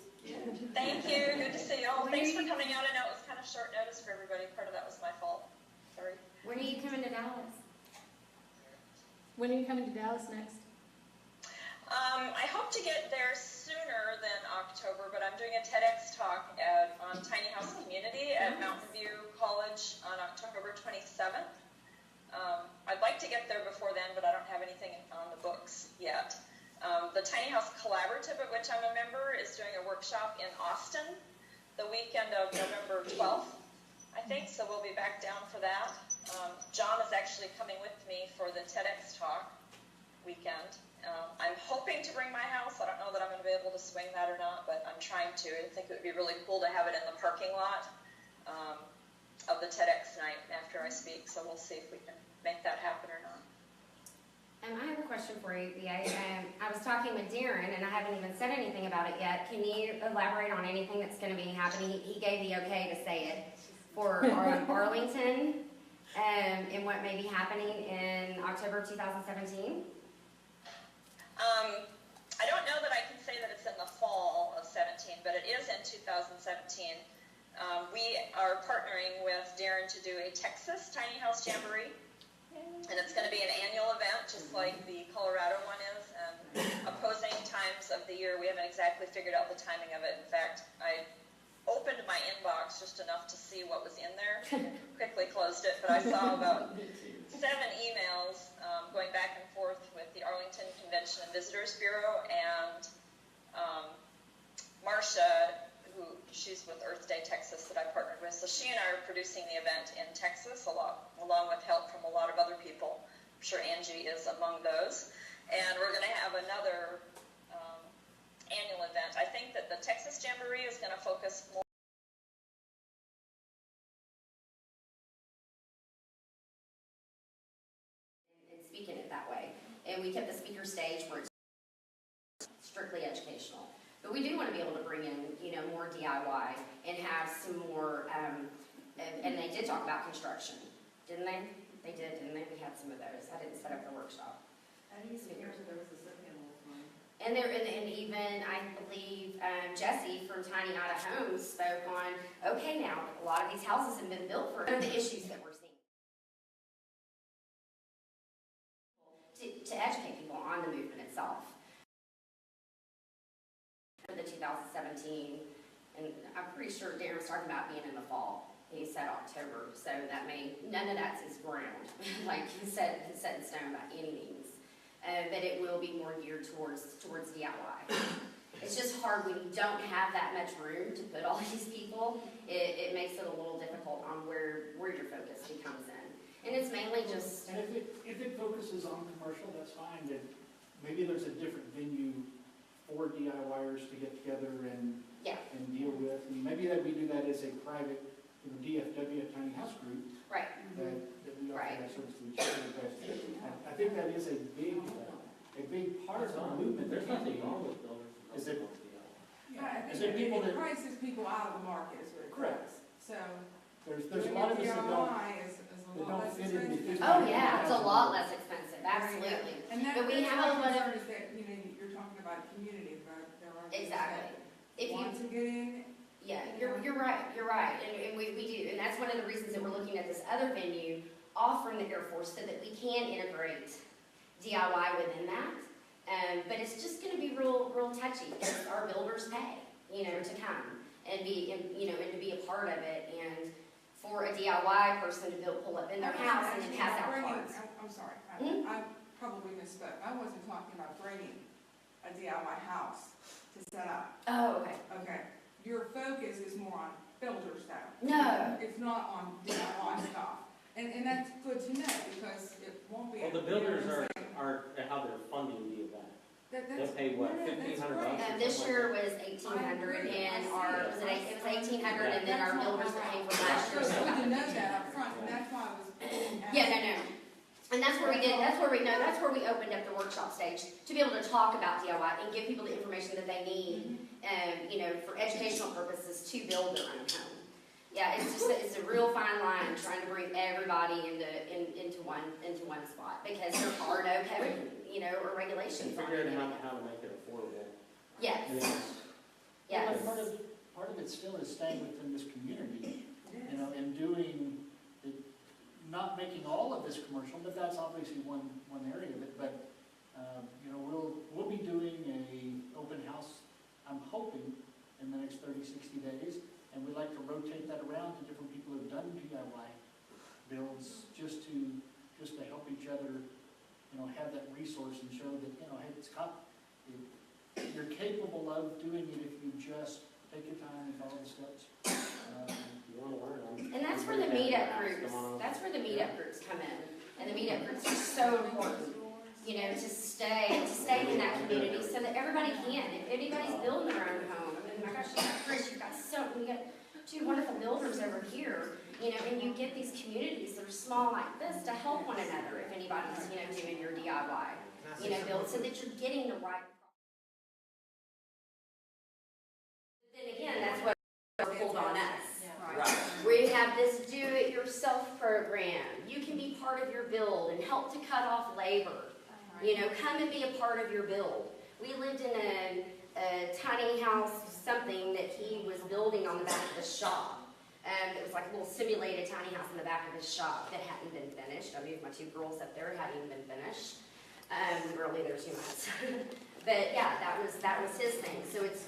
Thank you. Good to see you all. Thanks for coming out. I know it was kind of short notice for everybody. Part of that was my fault. Sorry. When are you coming to Dallas? When are you coming to Dallas next? I hope to get there sooner than October, but I'm doing a TEDx talk on Tiny House Community at Mountain View College on October 27th. I'd like to get there before then, but I don't have anything on the books yet. The Tiny House Collaborative, of which I'm a member, is doing a workshop in Austin the weekend of November 12th, I think, so we'll be back down for that. John is actually coming with me for the TEDx talk weekend. I'm hoping to bring my house. I don't know that I'm going to be able to swing that or not, but I'm trying to. I think it would be really cool to have it in the parking lot of the TEDx night after I speak, so we'll see if we can make that happen or not. I have a question for you, I was talking with Darren, and I haven't even said anything about it yet. Can you elaborate on anything that's going to be happening? He gave the okay to say it for Arlington and what may be happening in October 2017. I don't know that I can say that it's in the fall of 17, but it is in 2017. We are partnering with Darren to do a Texas Tiny House Jamboree, and it's going to be an annual event, just like the Colorado one is, and opposing times of the year. We haven't exactly figured out the timing of it. In fact, I opened my inbox just enough to see what was in there, quickly closed it, but I saw about 7 emails going back and forth with the Arlington Convention and Visitors Bureau and Marcia, she's with Earth Day Texas that I partnered with. So she and I are producing the event in Texas along with help from a lot of other people. I'm sure Angie is among those. And we're going to have another annual event. I think that the Texas Jamboree is going to focus more and speaking it that way. And we kept the speaker stage where it's strictly educational. But we do want to be able to bring in, more DIY and have some more, and they did talk about construction, didn't they? They did, didn't they? We had some of those. I didn't set up the workshop. I didn't even hear that there was a second one. And even, I believe, Jesse from Tiny House Homes spoke on, okay, now, a lot of these houses have been built for the issues that we're seeing. To educate people on the movement itself. For the 2017, and I'm pretty sure Darren's talking about being in the fall. He said October, so none of that's his ground. Like he said, it's set in stone by any means. But it will be more geared towards DIY. It's just hard when you don't have that much room to put all these people. It makes it a little difficult on where your focus becomes in. And it's mainly just... And if it focuses on commercial, that's fine. Then maybe there's a different venue for DIYers to get together and deal with. And maybe that we do that as a private, DFW Tiny House group. Right. That we offer that service to each other. But I think that is a big part of the movement. There's nothing wrong with builders. Is it? Yeah, I Is there think people it that? prices people out of the market is what it Correct. does. So. There's a lot of us that don't is a lot don't less fit in the expensive. 50. Oh yeah, it's a lot less expensive. absolutely. And that, But we that's have my a lot of- concern is that, you know, you're talking about community, but there are those Exactly. that If you, want to get in. yeah, you're right, and we do, and that's one of the reasons that we're looking at this other venue off from the Air Force, so that we can integrate DIY within that. But it's just gonna be real touchy, because our builders pay, you know, to come and be, and, you know, and to be a part of it, and for a DIY person to pull up in their house and then pass out cards. I'm sorry, Hmm? I probably misspoke. I wasn't talking about bringing a DIY house to set up. Oh, okay. Okay, your focus is more on builder stuff. No. It's not on DIY stuff. And that's good to know, because it won't be. Well, the builders are how they're funding the event. They pay what, no, that's $1,500? great. This year was 1,800, and our, it was 1,800, and then our builders were paying for last year's. So we didn't know that up front, and that's why I was asking. Yeah, no. And that's where we did, that's where we opened up the workshop stage, to be able to talk about DIY and give people the information that they need, you know, for educational purposes to build their own home. Yeah, it's just, it's a real fine line trying to bring everybody into one spot, because there are no code, you know, or regulations on Figuring it. how to make it affordable. Yes, Well, yes. part of it still is staying within this community, you know, and doing, not making all of this commercial, but that's obviously one area of it, but, you know, we'll be doing a open house, I'm hoping, in the next 30, 60 days, and we like to rotate that around to different people who've done DIY builds, just to help each other, you know, have that resource and show that, you know, hey, you're capable of doing it if you just take your time and follow the steps. You want to learn. And that's where the meetup groups come in. And the meetup groups are so important, you know, to stay in that community so that everybody can. If anybody's building their own home, I mean, my gosh, you got Chris, you got two wonderful builders over here, you know, and you get these communities that are small like this to help one another if anybody's, you know, doing your DIY, you know, build, so that you're getting the right. But then again, that's what pulled on us. Right. We have this do-it-yourself program. You can be part of your build and help to cut off labor. You know, come and be a part of your build. We lived in a tiny house, something that he was building on the back of the shop. It was like a little simulated tiny house in the back of his shop that hadn't been finished. I moved my two girls up there, it hadn't even been finished. We were only there 2 months. But yeah, that was his thing. So it's,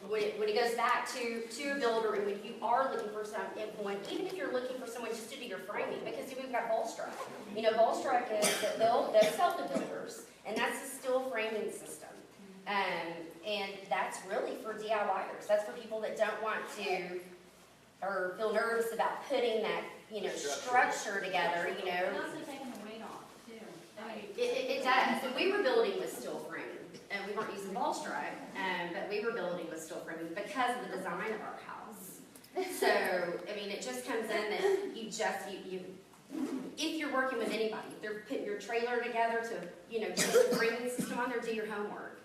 when it goes back to a builder, and when you are looking for someone, even if you're looking for someone just to do your framing, because we've got Volstrike. You know, Volstrike is, they'll sell to builders, and that's a steel framing system. And that's really for DIYers. That's for people that don't want to, or feel nervous about putting that, you know, structure together, you know. It's also taking the weight off, too. It does. And we were building with steel framing. And we weren't using Volstrike, but we were building with steel framing because of the design of our house. So, I mean, it just comes in that you if you're working with anybody, if they're putting your trailer together to, you know, get the framing system on there, do your homework.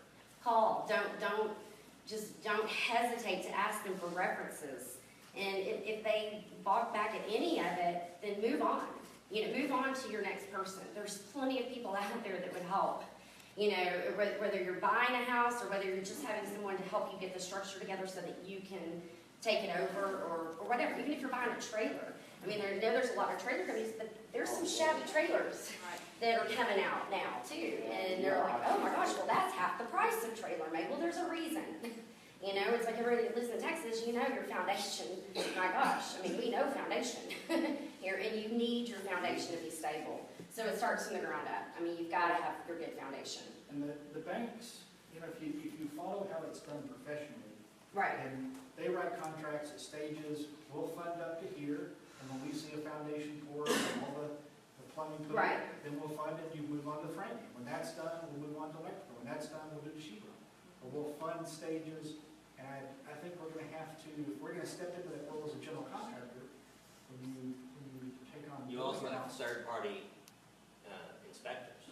Call. Don't hesitate to ask them for references. And if they balk back at any of it, then move on. You know, move on to your next person. There's plenty of people out there that would help. You know, whether you're buying a house or whether you're just having someone to help you get the structure together so that you can take it over or whatever. Even if you're buying a trailer. I mean, I know there's a lot of trailer companies, but there's some shabby trailers that are coming out now too. And they're like, oh my gosh, well that's half the price of trailer made. Well, there's a reason. You know, it's like everybody that lives in Texas, you know your foundation. My gosh, I mean, we know foundation here, and you need your foundation to be stable. So it starts from the ground up. I mean, you've got to have your good foundation. And the banks, you know, if you follow how it's done professionally, Right. and they write contracts at stages, we'll fund up to here, and when we see a foundation poured and all the plumbing put in, then we'll fund it, you move on to framing. When that's done, we'll move on to electrical. When that's done, we'll do the sheetrock. But we'll fund stages, and I think we're going to have to, if we're going to step into that role as a general contractor, when you take on. You also have third-party inspectors.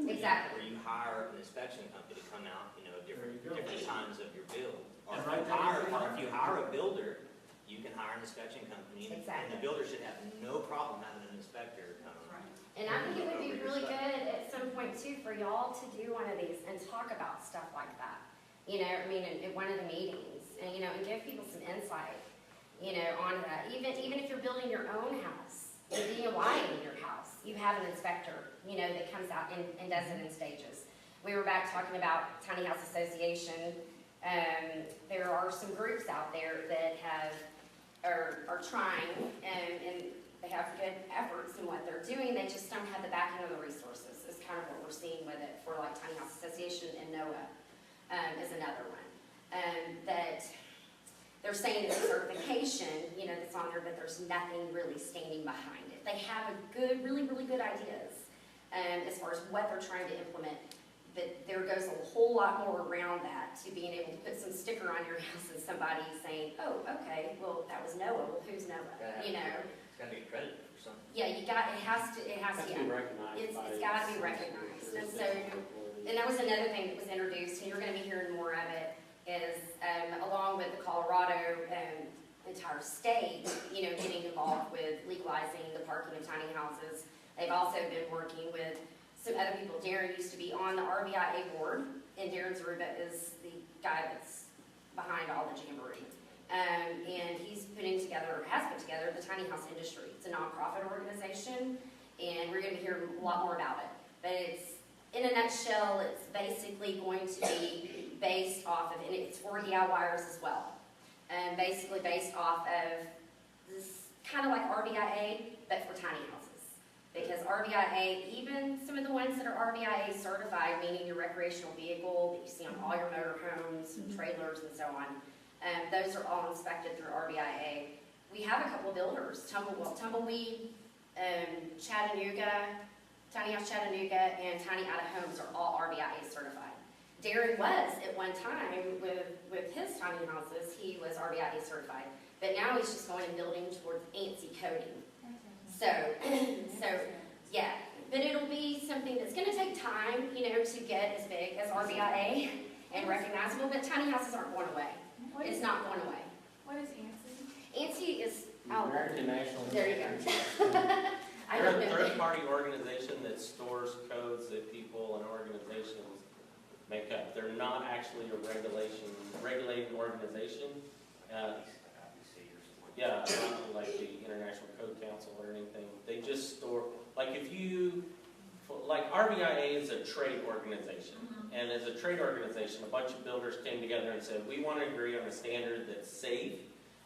Exactly. Where you hire an inspection company to come out, you know, different times of your build. Or And if you hire a builder, you can hire an inspection company. Exactly. And the builder should have no problem having an inspector come around. And I think it would be really good at some point too for y'all to do one of these and talk about stuff like that. You know, I mean, in one of the meetings, and, you know, and give people some insight, you know, on that. Even if you're building your own house, and DIY in your house, you have an inspector, you know, that comes out and does it in stages. We were back talking about Tiny House Association. There are some groups out there that are trying, and they have good efforts in what they're doing. They just don't have the backing of the resources. Is kind of what we're seeing with it for like Tiny House Association and NOAA is another one. That they're saying it's a certification, you know, that's on there, but there's nothing really standing behind it. They have a good, really, really good ideas as far as what they're trying to implement. But there goes a whole lot more around that to being able to put some sticker on your house and somebody saying, oh, okay, well, that was NOAA. Well, who's NOAA? You know? It's gotta be accredited for something. Yeah, it has to, Has to be recognized. it's by gotta be recognized. And so, and that was another thing that was introduced, and you're gonna be hearing more of it, is along with the Colorado entire state, you know, getting involved with legalizing the parking of tiny houses. They've also been working with some other people. Darren used to be on the RVIA board, and Darren Zaruba is the guy that's behind all the Jamboree. And he's putting together, or has put together, the Tiny House Industry. It's a nonprofit organization, and we're going to hear a lot more about it. But it's, in a nutshell, it's basically going to be based off of, and it's for DIYers as well. Basically based off of this, kind of like RVIA, but for tiny houses. Because RVIA, even some of the ones that are RVIA certified, meaning your recreational vehicle that you see on all your motorhomes, trailers, and so on, those are all inspected through RVIA. We have a couple of builders, Tumbleweed, Chattanooga, Tiny House Chattanooga, and Tiny Out of Homes are all RVIA certified. Darren was at one time with his tiny houses, he was RVIA certified, but now he's just going and building towards ANSI coding. So yeah, but it'll be something that's going to take time, you know, to get as big as RVIA and recognizable, but tiny houses aren't going away. It's not going away. What is ANSI? ANSI is, American National. there you go. I They're don't a know. third-party organization that stores codes that people and organizations make up. They're not actually a regulating organization. Yeah, not like the International Code Council or anything. They just store, like if you, like RVIA is a trade organization. And as a trade organization, a bunch of builders came together and said, we want to agree on a standard that's safe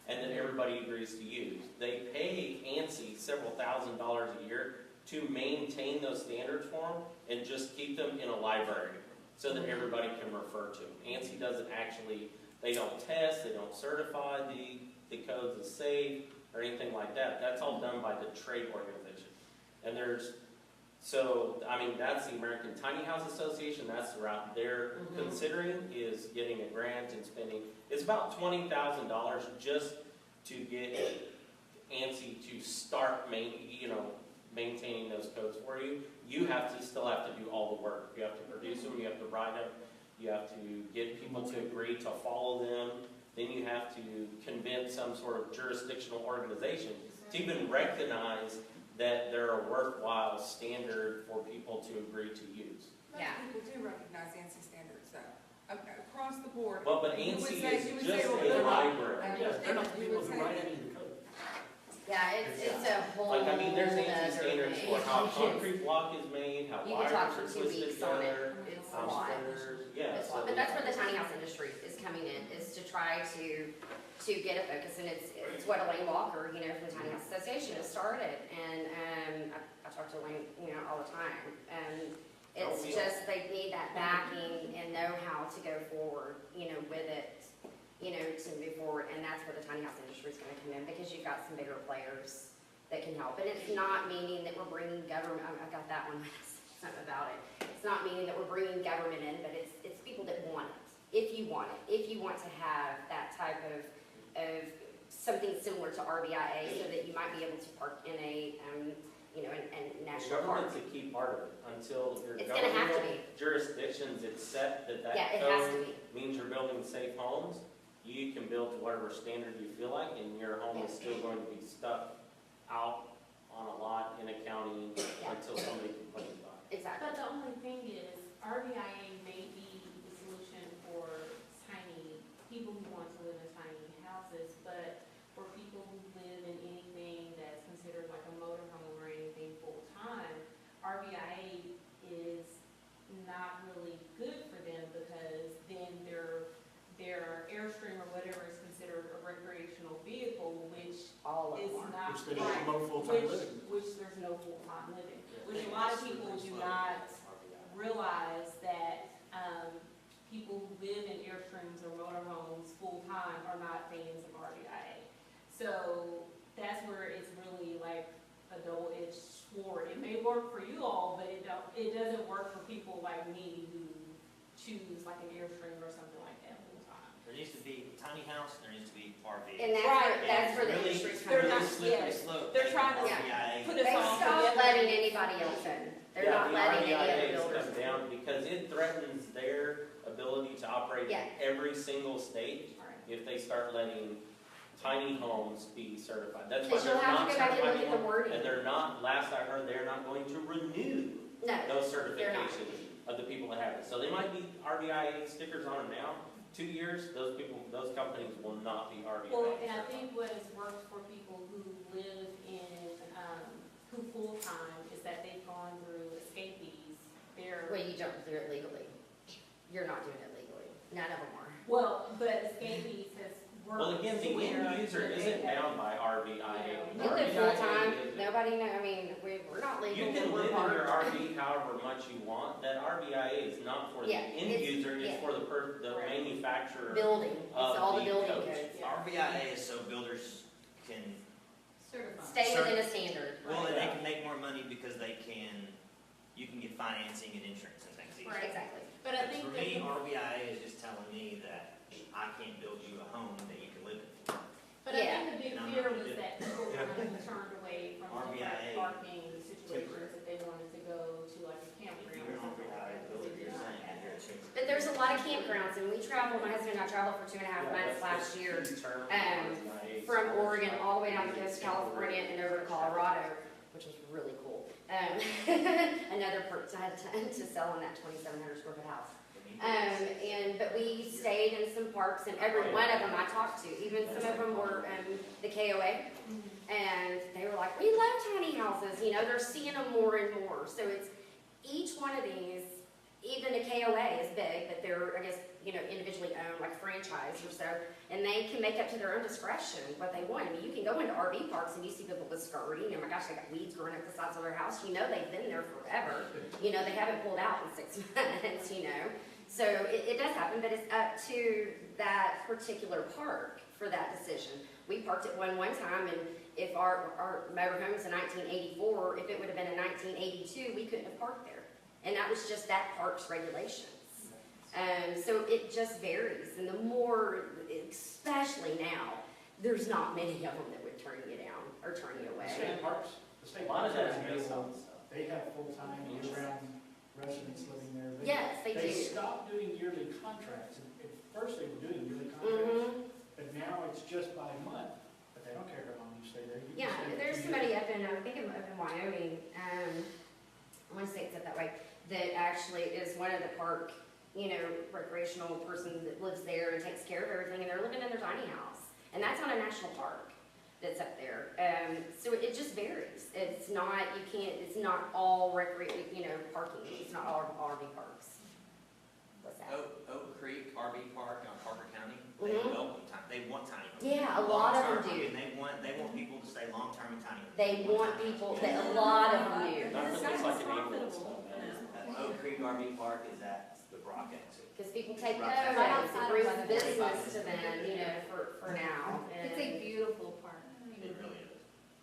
and that everybody agrees to use. They pay ANSI several $1,000s a year to maintain those standards for them and just keep them in a library so that everybody can refer to them. ANSI doesn't actually, they don't test, they don't certify the codes as safe or anything like that. That's all done by the trade organization. And so, I mean, that's the American Tiny House Association. That's the route they're considering, is getting a grant and spending. It's about $20,000 just to get ANSI to start maintaining those codes for you. You still have to do all the work. You have to produce them, you have to write them, you have to get people to agree to follow them. Then you have to convince some sort of jurisdictional organization to even recognize that they're a worthwhile standard for people to agree to use. Yeah. Most people do recognize ANSI standards, though, across the board. Well, but You would ANSI say- is you would just say, well, a they're not- library. Yeah, they're not the You people would who say write that- any of the code. Yeah, it's a whole. Like, I mean, there's ANSI other standards thing. for how concrete block is made, how You could talk wires are for 2 twisted weeks on it. together, It's a how lot. splitters, yeah. It's a lot. But that's where the tiny house industry is coming in, is to try to get a focus, and it's what Elaine Walker, you know, from the Tiny House Association has started, and I talk to Elaine, you know, all the time, and it's just, they need that backing and know how to go forward, you know, with it, you know, to move forward, and that's where the tiny house industry is gonna come in, because you've got some bigger players that can help, and it's not meaning that we're bringing government, I've got that one, something about it, it's not meaning that we're bringing government in, but it's people that want it, if you want to have that type of something similar to RVIA, so that you might be able to park in a, you know, a national park. Government's a key part of it. Until your It's gonna have to governmental jurisdictions accept that Yeah, it has to code be. means you're building safe homes, you can build to whatever standard you feel like, and your home is still going to be stuck out on a lot in a county Yeah. until somebody complains about it. Exactly. But the only thing is, RVIA may be the solution for people who want to live in tiny houses, but for people who live in anything that's considered like a motorhome or anything full-time, RVIA is not really good for them, because then their Airstream or whatever is considered a recreational vehicle, which All of is them are. not Which they right. don't promote full-time living. Which there's no full-time living, which a lot of people do not realize that, people who live in Airstreams or motorhomes full-time are not fans of RVIA. So that's where it's really like a double-edged sword. It may work for you all, but it doesn't work for people like me who choose like an Airstream or something like that full-time. There needs to be tiny house, there needs to be RV. And that's Right. where the Really- industry's they're coming not- in. Slippery yes. slope. They're trying to- RVIA. Put us They all stopped together. letting anybody else in. They're not letting any other The builders RVIA in. down because it threatens their ability to operate Yeah. every single state Right. if they start letting tiny homes be certified. That's why Because they're you'll have not to go back and certified look at the anymore. wording. And they're not, last I heard, they're not going to renew No, those they're not. certifications of the people that have it. So they might be RVIA stickers on them now. 2 years, those companies will not be RVIA. Well, and I think what has worked for people who live in, who full-time, is that they've gone through escapees. Well, you don't do it legally. You're not doing it legally. None of them are. Well, but escapees has worked. Well, again, the where end user they isn't have- bound by RVIA. You live RVIA full-time, is- nobody know, I mean, we're not legal. You but can we're live in part. your RV however much you want. That RVIA is not for the Yeah, end it's- user, it's yeah. for the Right. manufacturer. Building, it's of all the the building codes. codes. Yeah. RVIA is so builders can, Certified. Stay within a standard. well, and they can make more money because you can get financing and insurance and things easier. Right. Exactly. But I But think for that. me, RVIA is just telling me that I can't build you a home that you can live in. But I Yeah. think the big And I'm fear not was gonna do that people were going to be turned away from RVIA different parking situations if they wanted to go to like a If campground you're or an something like RVIA that. builder, because they you're did not saying have that you're a that. super. But there's a lot of campgrounds, and we traveled, my husband and I traveled for 2.5 months last year from Oregon all the way down the coast of California and over to Colorado, which was really cool. Another perk to sell on that 2,700 square foot house. But we stayed in some parks, and every one of them I talked to, even some of them were the KOA, and they were like, we love tiny houses, they're seeing them more and more. So it's, each one of these, even a KOA is big, but they're, I guess, individually owned, like franchise or so, and they can make up to their own discretion what they want. I mean, you can go into RV parks and you see people with skirting, oh my gosh, they got weeds growing up the sides of their house, they've been there forever. They haven't pulled out in 6 months, So it does happen, but it's up to that particular park for that decision. We parked at one time, and if our motorhome's in 1984, if it would have been in 1982, we couldn't have parked there. And that was just that park's regulations. So it just varies, and the more, especially now, there's not many of them that would turn you down or turn you The away. state parks, the A state lot of parks that's are based on available. stuff. They have full-time year-round residents living there. Yes, they They do. stopped doing yearly contracts. At first, they were doing yearly contracts, but now it's just by month. But they don't care how long you stay there. You can Yeah, stay there's 2 somebody years. up in, I think up in Wyoming, I want to say it's up that way, that actually is one of the park, recreational person that lives there and takes care of everything, and they're living in their tiny house. And that's on a national park that's up there. So it just varies. It's not all parking. It's not all RV parks. What's that? Oak Creek RV Park in Parker County, they Mhm. welcome time, they want tiny homes. Yeah, a lot of them Long-term, do. and they want people to stay long-term in tiny homes. They want people, a lot of them do. Not that it's like an ambulance profitable. stuff. Oak Creek RV Park is at the Brock exit. Because people take Right. photos, Right it outside of brings Roanoke. business to them, for now. It's And- a beautiful park. It really is.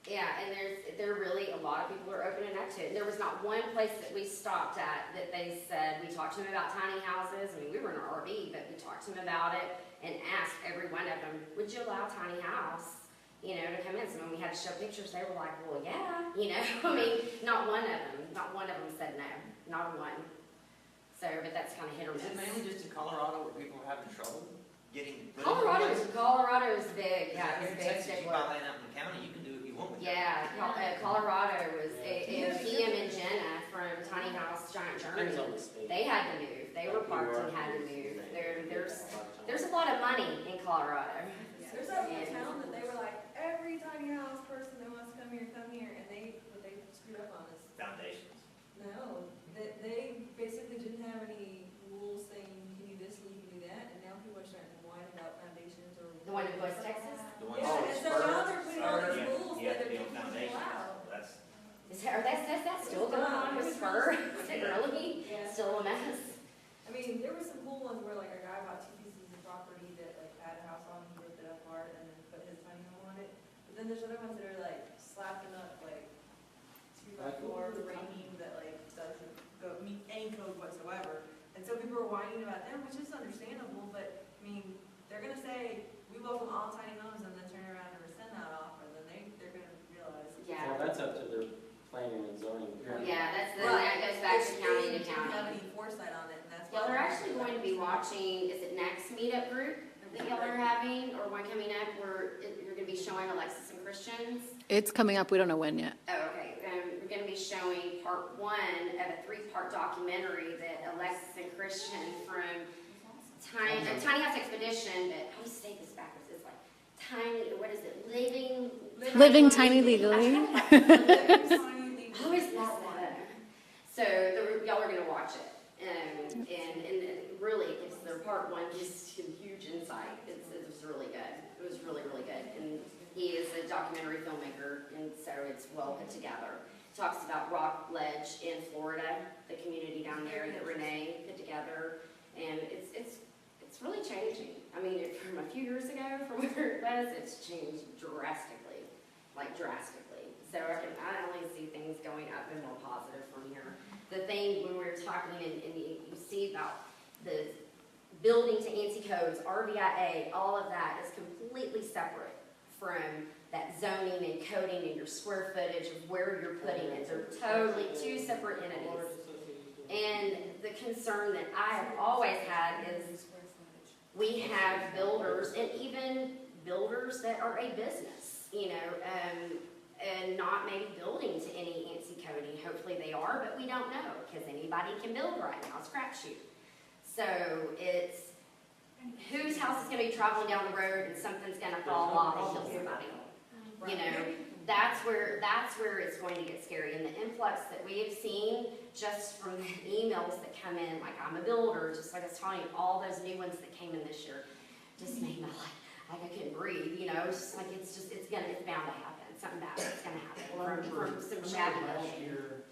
Yeah, and there really, a lot of people are opening up to it. And there was not one place that we stopped at that they said, we talked to them about tiny houses. I mean, we were in an RV, but we talked to them about it and asked every one of them, would you allow tiny house, to come in? So when we had to show pictures, they were like, well, yeah, I mean, not one of them said no, not one. So, but that's kind of hit or Is it miss. mainly just in Colorado where people are having trouble getting? Colorado is big, Yeah, yeah, it's a big in Texas, you stickler. buy land out in the county, you can do what you want with Yeah, Colorado was, Ian and Jenna from Tiny House Depends Jamboree, on the state. they had to move. They were parked and had to move. There's a lot of money in Colorado. There's that one town that they were like, every tiny house person that wants to come here, and what they screwed up on is, Foundations. no, that they basically didn't have any rules saying you can do this and you can do that, and now people are starting to whine about foundations or. The one in West Texas? The ones Yeah, and so now they're putting all these Yeah, rules you have that to they're be on kicking people foundations. out. That's Still going on with spur? Is it really? Yeah. Still a mess? I mean, there were some cool ones where like a guy bought 2 pieces of property that like had a house on, he ripped it apart and then put his tiny home on it. But then there's other ones that are like slapping up like 2x4 rating that like doesn't go meet any code whatsoever. And so people are whining about them, which is understandable, but I mean, they're gonna say, we welcome all tiny homes and then turn around and rescind that offer, then they're gonna realize. Yeah. Well, that's up to their planning and zoning. Yeah, that goes Right. back to Which county they to didn't have county. any foresight on it, and that's why. Y'all are actually going to be watching, is it next meetup group that y'all are having, or one coming up where you're gonna be showing Alexis and Christians? It's coming up, we don't know when yet. Oh, okay, we're gonna be showing part 1 of a 3-part documentary that Alexis and Christian from Tiny House Expedition, but I always say this backwards, it's like tiny, what is it, Living Tiny Legally. I always mess that up. So y'all are gonna watch it, and really, it's their part 1, just a huge insight. It was really good. It was really, really good. And he is a documentary filmmaker, and so it's well put together. Talks about Rock Ledge in Florida, the community down there that Renee put together, and it's really changing. I mean, from a few years ago, from where it was, it's changed drastically, like drastically. So I only see things going up and more positive from here. The thing when we were talking, and you see about the building to ANSI codes, RVIA, all of that is completely separate from that zoning and coding and your square footage of where you're putting it. They're totally 2 separate entities. And the concern that I have always had is we have builders, and even builders that are a business, and not maybe building to any ANSI coding. Hopefully they are, but we don't know, because anybody can build right now, it's crapshoot. So it's whose house is going to be traveling down the road and something's going to fall off and kill somebody. That's where it's going to get scary. And the influx that we have seen just from the emails that come in, like I'm a builder, just like I was telling you, all those new ones that came in this year, just made my life like I couldn't breathe. It's just like it's bound to happen. Something bad is going to happen from some shabby last building. year,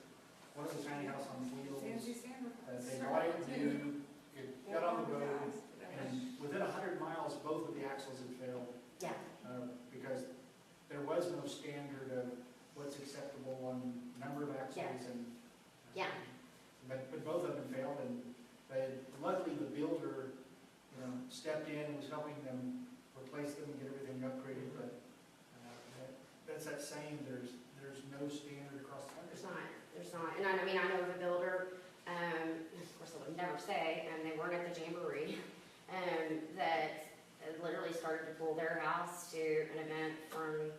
one of the tiny house on wheels, they bought it new, it got on the road, and within 100 miles, both of the axles had failed. Yeah. Because there was no standard of what's acceptable on number of axles and. Yeah. But both of them failed, and luckily the builder, stepped in and was helping them replace them and get everything upgraded, but that's that saying, there's no standard across the country. There's not. And I mean, I know of a builder, of course I would never say, and they weren't at the Jamboree, that literally started to pull their house to an event from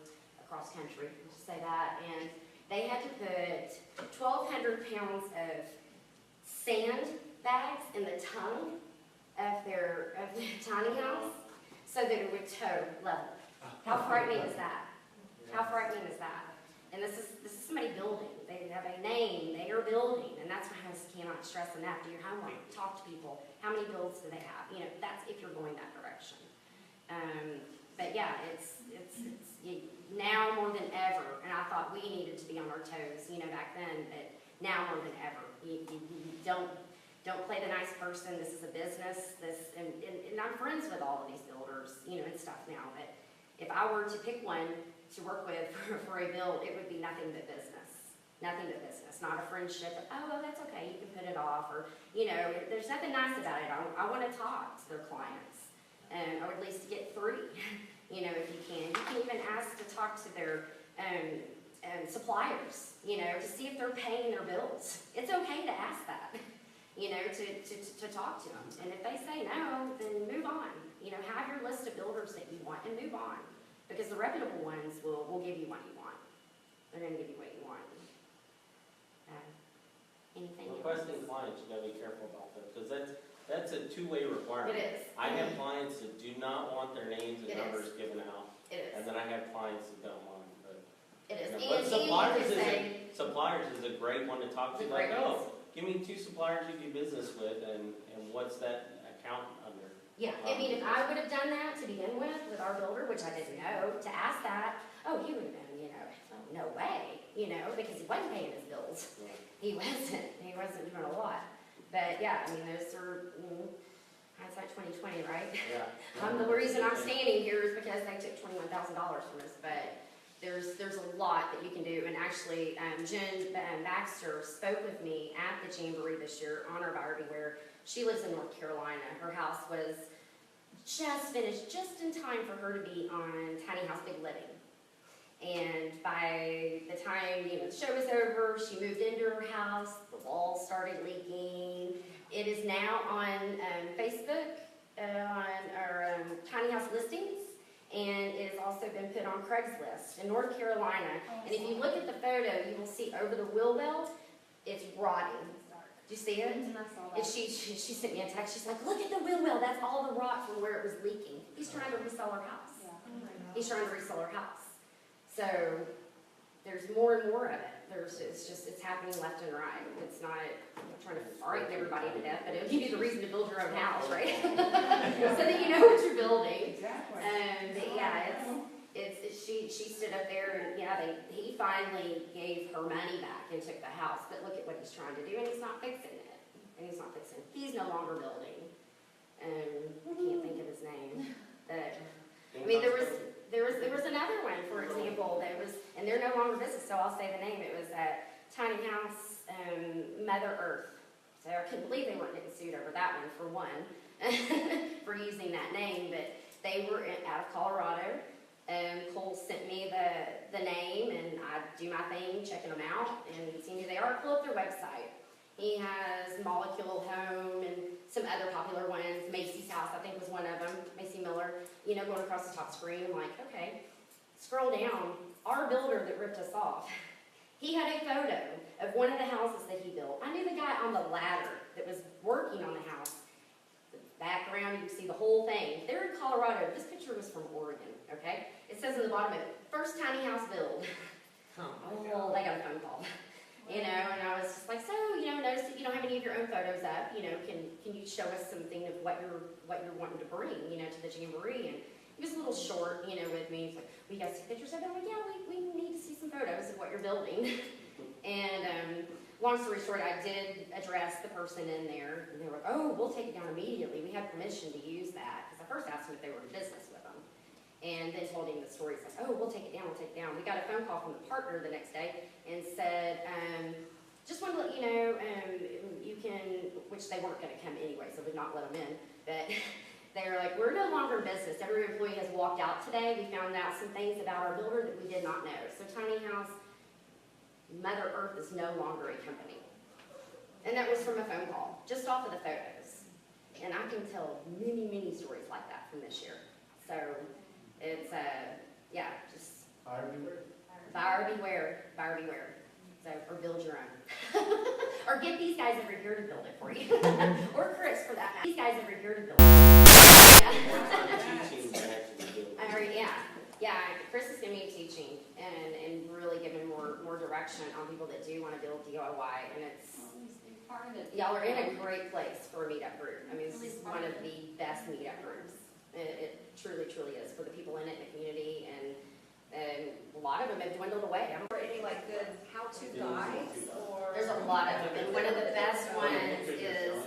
across country, to say that, and they had to put 1,200 pounds of sand bags in the tongue of the tiny house so that it would tow level. How frightening is that? How frightening is that? And this is somebody building. They have a name. They are building, and that's why I just cannot stress enough. Do your homework. Talk to people. How many builds do they have? That's if you're going that direction. But yeah, it's now more than ever. And I thought we needed to be on our toes, back then. But now more than ever, you don't play the nice person. This is a business. And I'm friends with all of these builders, and stuff now. But if I were to pick one to work with for a build, it would be nothing but business. Nothing but business, not a friendship. Oh, well, that's okay, you can put it off, or, there's nothing nice about it. I want to talk to their clients, or at least get 3, if you can. You can even ask to talk to their suppliers, to see if they're paying their bills. It's okay to ask that, to talk to them. And if they say no, then move on. Have your list of builders that you want and move on. Because the reputable ones will give you what you want. they're gonna give you what you want. Anything else? Requesting clients, you gotta be careful about that, because that's a two-way requirement. It is. I have clients that do not want their names and It is. numbers given out, It and is. then I have clients that don't want them, but. It is. you know, And but you suppliers can is say, suppliers is a great one to talk to, It's a like, great oh, give me 2 suppliers you do business with, and what's that account under? yeah, I mean, if I would have done that to begin with our builder, which I didn't know, to ask that, oh, he would have been, oh, no way, because he wasn't paying his bills. He wasn't doing a lot. But yeah, I mean, those are, hindsight 2020, right? Yeah. The reason I'm standing here is because they took $21,000 from us, but there's a lot that you can do. And actually, Jen Baxter spoke with me at the Jamboree this year on our buyer beware. She lives in North Carolina. Her house was just finished, just in time for her to be on Tiny House Big Living. And by the time, the show was over, she moved into her house, the walls started leaking. It is now on Facebook, on our Tiny House listings, and it has also been put on Craigslist in North Carolina. And if you look at the photo, you will see over the wheel well, it's rotting. Do you see it? And she sent me a text, she's like, look at the wheel well, that's all the rot from where it was leaking. He's trying to resell her house. He's trying to resell her house. So there's more and more of it. It's happening left and right. It's not, I'm not trying to frighten everybody to death, but it'll give you the reason to build your own house, right? So that you know what you're building. Exactly. But yeah, she stood up there and he finally gave her money back and took the house. But look at what he's trying to do, and he's not fixing it. He's no longer building. I can't think of his name. I mean, there was another one, for example, that was, and they're no longer business, so I'll say the name. It was Tiny House Mother Earth. So I couldn't believe they weren't getting sued over that one, for one, for using that name. But they were out of Colorado. Cole sent me the name, and I do my thing, checking them out, and seeing who they are. Pull up their website. He has Molecule Home and some other popular ones. Macy's House, I think, was one of them. Macy Miller, going across the top screen. I'm like, okay. Scroll down. Our builder that ripped us off, he had a photo of one of the houses that he built. I knew the guy on the ladder that was working on the house. The background, you can see the whole thing. They're in Colorado. This picture was from Oregon, okay? It says in the bottom of it, first tiny house build. Oh, they got a phone call. And I was just like, so, notice that you don't have any of your own photos up, can you show us something of what you're wanting to bring, to the Jamboree? And he was a little short, with me. He's like, well, you guys see pictures of it? I'm like, yeah, we need to see some photos of what you're building. And long story short, I did address the person in there, and they were like, oh, we'll take it down immediately. We had permission to use that, because I first asked them if they were in business with them. And then told him the story. He's like, oh, we'll take it down. We got a phone call from the partner the next day and said, just wanted to let you know, you can, which they weren't going to come anyway, so we'd not let them in. But they were like, we're no longer in business. Every employee has walked out today. We found out some things about our builder that we did not know. So Tiny House Mother Earth is no longer a company. And that was from a phone call, just off of the photos. And I can tell many, many stories like that from this year. So it's, just buyer beware. So, or build your own. Or get these guys over here to build it for you. Or Chris, for that matter. These guys over here to build it. Yeah, Chris is going to be teaching and really giving more direction on people that do want to build DIY. And y'all are in a great place for a meetup group. I mean, this is one of the best meetup groups. It truly, truly is for the people in it, the community, and a lot of them have dwindled away. Or any good how-to guides or? There's a lot of them, and one of the best ones is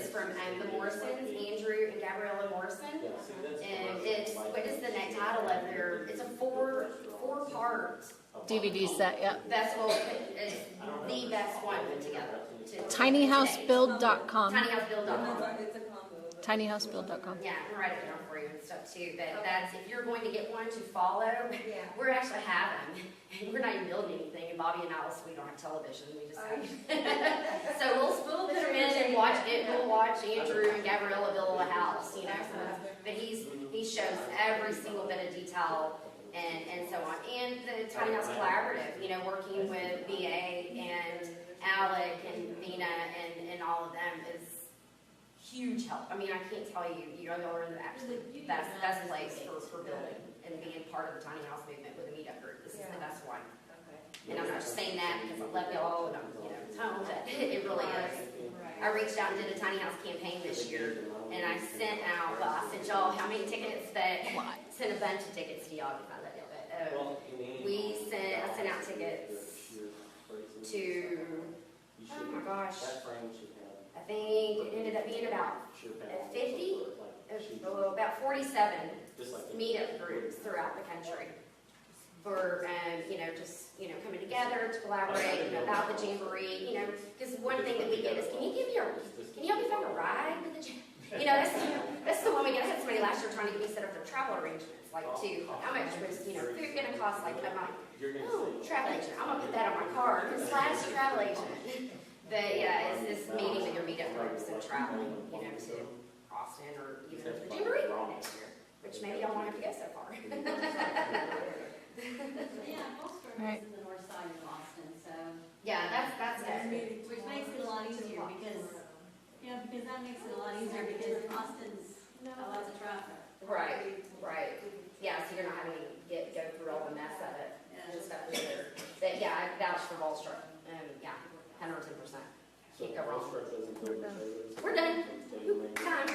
from the Morrisons, Andrew and Gabriella Morrison. And it's, what is the next title of it's a four-part DVD set, yeah. festival. It's the best one put together. TinyHouseBuild.com. TinyHouseBuild.com. It's a combo. TinyHouseBuild.com. Yeah, I'm gonna write it down for you and stuff too, but that's, if you're going to get one to follow, we're actually have them, and we're not even building anything, and Bobby and Alice, we don't have television, we just have. So we'll put them in and watch it, we'll watch Andrew and Gabriella build a house, so, but he shows every single bit of detail and so on. And the Tiny House Collaborative, you know, working with BA and Alec and Vina and all of them is huge help. I mean, I can't tell you, you know, y'all are in the absolute best place for building and being part of the Tiny House movement with a meetup group. This is the best one. And I'm not just saying that because I love y'all and I'm, you know, home, but it really is. I reached out and did a Tiny House campaign this year, and I sent out, well, I sent y'all how many tickets, but sent a bunch of tickets to y'all because I love y'all. But I sent out tickets to, oh my gosh, I think it ended up being about 50, about 47 meetup groups throughout the country for, you know, just, you know, coming together to collaborate, you know, about the Jamboree, you know, because one thing that we get is, can you help me find a ride with the Jamboree? You know, that's the one we get. I had somebody last year trying to get me set up their travel arrangements, like how much was, you know, food gonna cost, like, I'm like, oh, travel agent, I'm gonna put that on my card, / travel agent. But yeah, it's this meeting with your meetup groups and traveling, you know, to Austin or even to the Jamboree next year, which maybe y'all won't have to go so far. Yeah, Norrgard Right. is in the north side of Austin, so. Yeah, that's good. Which makes it a lot easier because, yeah, because that makes it a lot easier because Austin's lots of traffic. Right. Yeah, so you're not having to go through all the mess of it and stuff either. But yeah, I vouch for Volstruck. Yeah, 110%. Can't go wrong. We're done. Time.